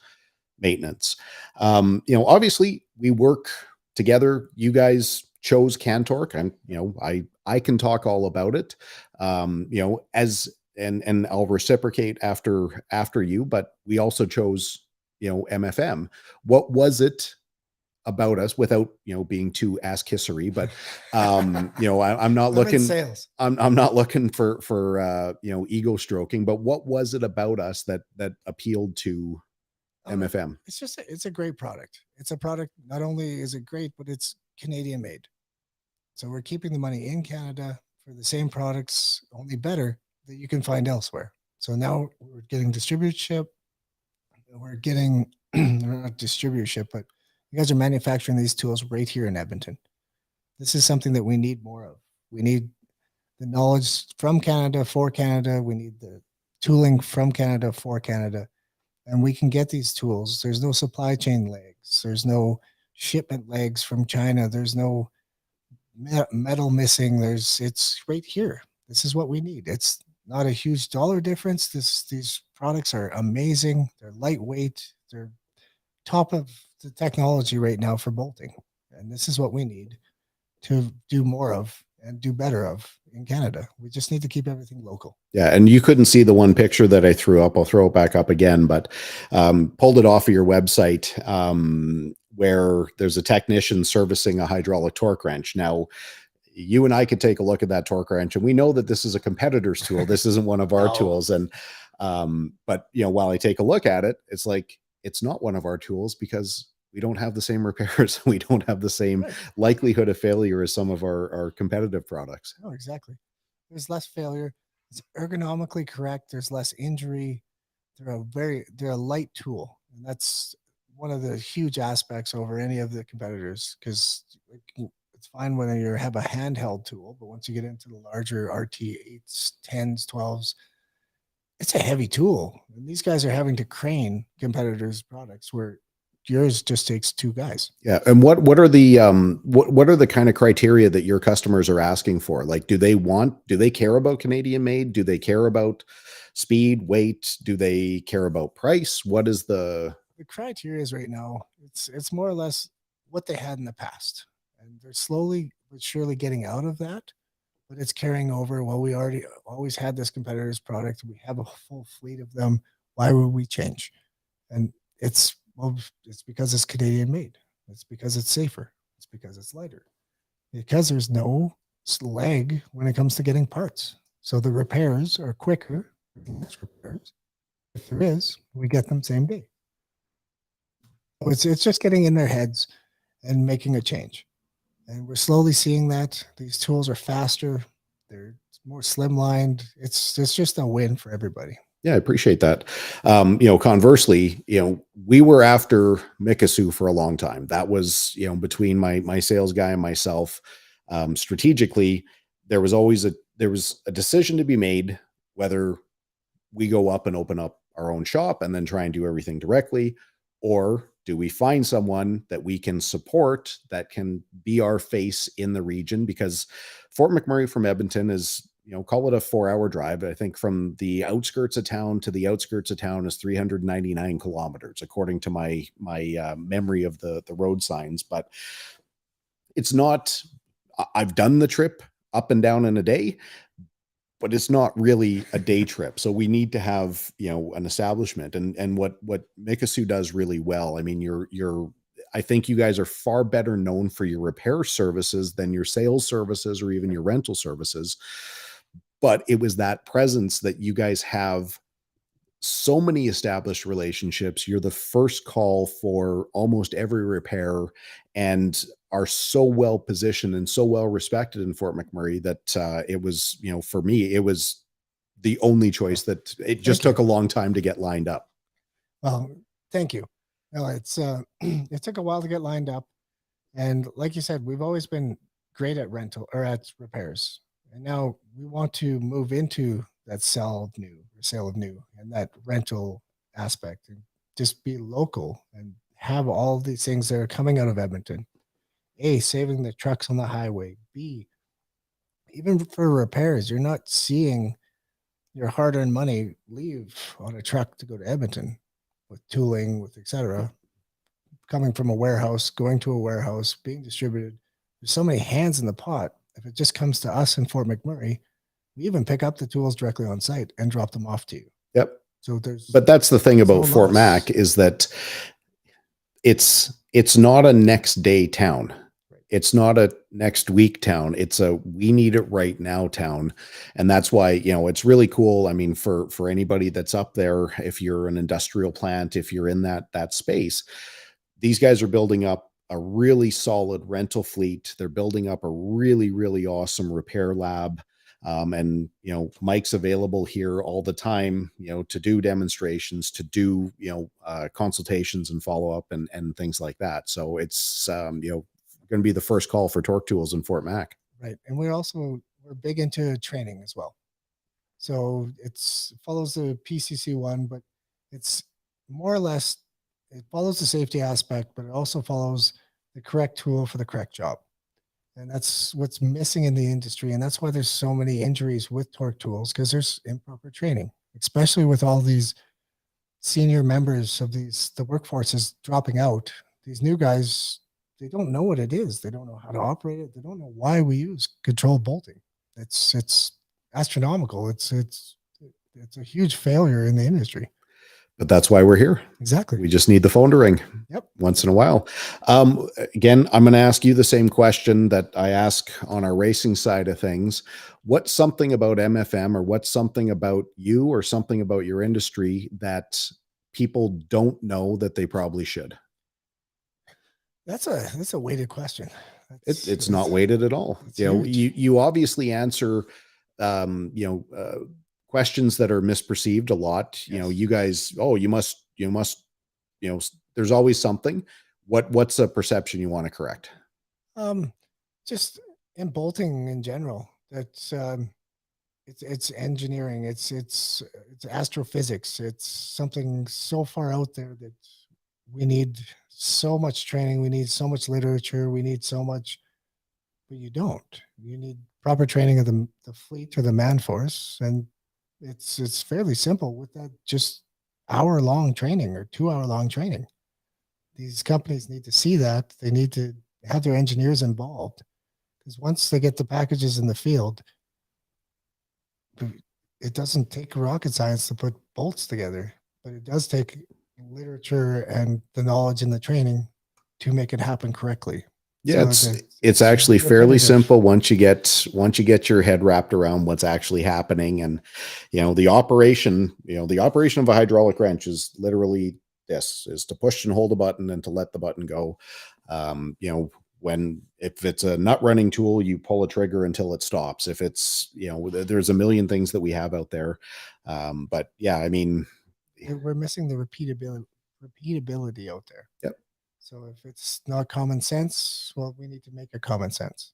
maintenance. Obviously we work together. You guys chose Cantorque. I can talk all about it. And I'll reciprocate after you, but we also chose, MFM. What was it about us, without, being too ass kissery, but, I'm not looking, sales. I'm not looking for ego stroking, but what was it about us that appealed to MFM? It's a great product. It's a product. Not only is it great, but it's Canadian made. So we're keeping the money in Canada for the same products, only better, that you can find elsewhere. So now we're getting distributorship. We're getting not distributorship, but you guys are manufacturing these tools right here in Edmonton. This is something that we need more of. We need the knowledge from Canada for Canada. We need the tooling from Canada for Canada. And we can get these tools. There's no supply chain legs. There's no shipment legs from China. There's no metal missing. It's right here. This is what we need. It's not a huge dollar difference. These products are amazing. They're lightweight. They're top of the technology right now for bolting. And this is what we need to do more of and do better of in Canada. We just need to keep everything local. Yeah, and you couldn't see the one picture that I threw up. I'll throw it back up again, but pulled it off of your website where there's a technician servicing a hydraulic torque wrench. Now, you and I could take a look at that torque wrench, and we know that this is a competitor's tool. This isn't one of our No. tools. And but while I take a look at it, it's like it's not one of our tools because we don't have the same repairs. We don't have the same likelihood of failure as some of our competitive products. Oh, exactly. There's less failure. It's ergonomically correct. There's less injury. They're a light tool. And that's one of the huge aspects over any of the competitors, because it's fine when you have a handheld tool, but once you get into the larger RT8s, 10s, 12s, it's a heavy tool. And these guys are having to crane competitors' products where yours just takes two guys. Yeah. And what are the what are the kind of criteria that your customers are asking for? Like, do they care about Canadian made? Do they care about speed, weight? Do they care about price? What is the criteria is right now? It's more or less what they had in the past. And they're slowly but surely getting out of that, but it's carrying over. Well, we always had this competitor's product. We have a full fleet of them. Why would we change? And it's because it's Canadian made. It's because it's safer. It's because it's lighter. Because there's no lag when it comes to getting parts. So the repairs are quicker. If there is, we get them same day. So it's just getting in their heads and making a change. And we're slowly seeing that. These tools are faster. They're more slimlined. It's just a win for everybody. Yeah, I appreciate that. Conversely, we were after Mikasu for a long time. That was, between my sales guy and myself, strategically, there was a decision to be made whether we go up and open up our own shop and then try and do everything directly, or do we find someone that we can support that can be our face in the region? Because Fort McMurray from Edmonton is, call it a 4-hour drive. I think from the outskirts of town to the outskirts of town is 399 kilometers, according to my memory of the road signs. But it's not, I've done the trip up and down in a day, but it's not really a day trip. So we need to have, an establishment, and what Mikasu does really well. I mean, I think you guys are far better known for your repair services than your sales services or even your rental services. But it was that presence that you guys have so many established relationships. You're the first call for almost every repair and are so well positioned and so well respected in Fort McMurray that it was, for me, it was the only choice that it just took a long time to get lined up. Well, thank you. No, it took a while to get lined up. And like you said, we've always been great at rental or at repairs. And now we want to move into that sale of new and that rental aspect, and just be local and have all these things that are coming out of Edmonton. A, saving the trucks on the highway. B, even for repairs, you're not seeing your hard-earned money leave on a truck to go to Edmonton with tooling, with etc. Coming from a warehouse, going to a warehouse, being distributed. There's so many hands in the pot. If it just comes to us in Fort McMurray, we even pick up the tools directly on site and drop them off to you. Yep. So but that's the thing about Fort Mac is that it's not a next day town. It's not a next week town. It's a we need it right now town. And that's why, it's really cool. I mean, for anybody that's up there, if you're an industrial plant, if you're in that space, these guys are building up a really solid rental fleet. They're building up a really, really awesome repair lab. And, Mike's available here all the time, to do demonstrations, to do, consultations and follow up and things like that. So it's, going to be the first call for torque tools in Fort Mac. Right. And we're we're big into training as well. So it follows the PCC one, but it's more or less, it follows the safety aspect, but it also follows the correct tool for the correct job. And that's what's missing in the industry. And that's why there's so many injuries with torque tools, because there's improper training, especially with all these senior members of the workforce is dropping out. These new guys, they don't know what it is. They don't know how to operate it. They don't know why we use controlled bolting. It's astronomical. It's a huge failure in the industry. But that's why we're here. Exactly. We just need the phone to ring. Yep. Once in a while. Again, I'm going to ask you the same question that I ask on our racing side of things. What's something about MFM, or what's something about you, or something about your industry that people don't know that they probably should? That's a weighted question. It's not weighted at all. You obviously answer, questions that are misperceived a lot. Yes. You guys, you must, there's always something. What's a perception you want to correct? Just in bolting in general, that's it's engineering. It's astrophysics. It's something so far out there that we need so much training. We need so much literature. We need so much, but you don't. You need proper training of the fleet or the man force, and it's fairly simple with that just hour-long training or 2-hour-long training. These companies need to see that. They need to have their engineers involved, because once they get the packages in the field, it doesn't take rocket science to put bolts together, but it does take literature and the knowledge and the training to make it happen correctly. Yeah, it's actually fairly simple once you get your head wrapped around what's actually happening. And the operation of a hydraulic wrench is literally this: is to push and hold a button and to let the button go. If it's a nut running tool, you pull a trigger until it stops. If it's there's a million things that we have out there. But yeah, I mean, we're missing the repeatability out there. Yep. So if it's not common sense, well, we need to make it common sense.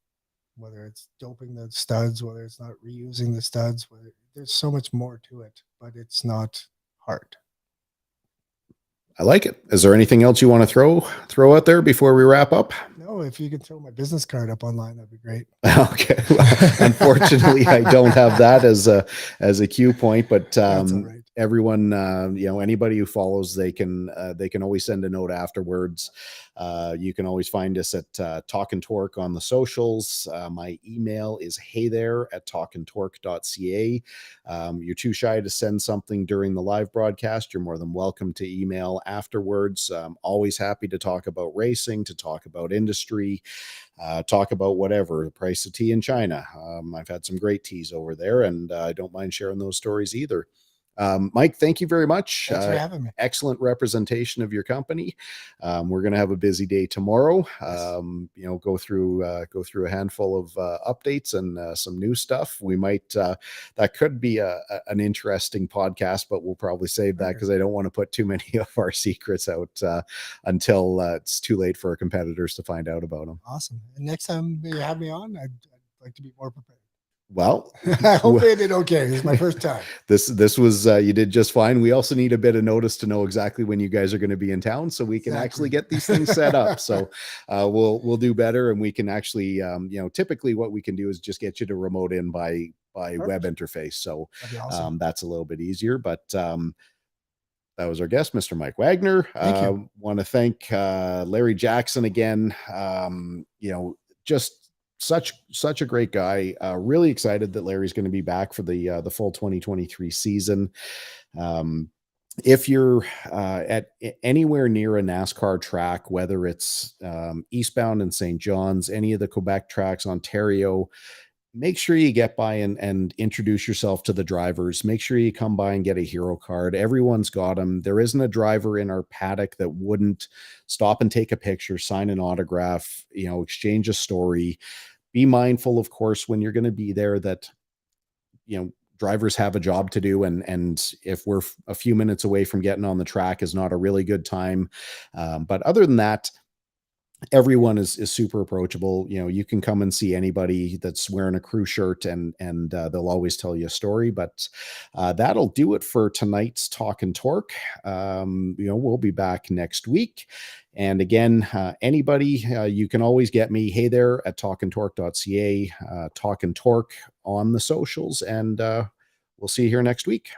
Whether it's doping the studs, whether it's not reusing the studs, there's so much more to it, but it's not hard. I like it. Is there anything else you want to throw out there before we wrap up? No, if you could throw my business card up online, that'd be great. Okay. Well, unfortunately, I don't have that as a cue point, but That's all right. Everyone, anybody who follows, they can always send a note afterwards. You can always find us at Talkin Torque on the socials. My email is heythere@talkintorque.ca. You're too shy to send something during the live broadcast, you're more than welcome to email afterwards. I'm always happy to talk about racing, to talk about industry, talk about whatever, the price of tea in China. I've had some great teas over there, and I don't mind sharing those stories either. Mike, thank you very much. Thanks for having me. Excellent representation of your company. We're going to have a busy day tomorrow. Yes. Go through a handful of updates and some new stuff. We might that could be an interesting podcast, but we'll probably save that because I don't want to put too many of our secrets out until it's too late for our competitors to find out about them. Awesome. And next time you have me on, I'd like to be more prepared. Well, hopefully I did okay. This is my first time. This was you did just fine. We also need a bit of notice to know exactly when you guys are going to be in town, so we can actually get these things set up. So we'll do better, and we can actually typically what we can do is just get you to remote in by web interface. So awesome. that's a little bit easier. But that was our guest, Mr. Mike Wagner. Want to thank Larry Jackson again. Just such a great guy. Really excited that Larry's going to be back for the full 2023 season. If you're at anywhere near a NASCAR track, whether it's eastbound in St. John's, any of the Quebec tracks, Ontario, make sure you get by and introduce yourself to the drivers. Make sure you come by and get a hero card. Everyone's got them. There isn't a driver in our paddock that wouldn't stop and take a picture, sign an autograph, exchange a story. Be mindful, of course, when you're going to be there that, drivers have a job to do. And if we're a few minutes away from getting on the track is not a really good time. But other than that, everyone is super approachable. You know, you can come and see anybody that's wearing a crew shirt, and they'll always tell you a story. But that'll do it for tonight's Talkin Torque. You know, we'll be back next week. And again, anybody, you can always get me, hey there at talkintorque.ca, Talkin Torque on the socials, and we'll see you here next week.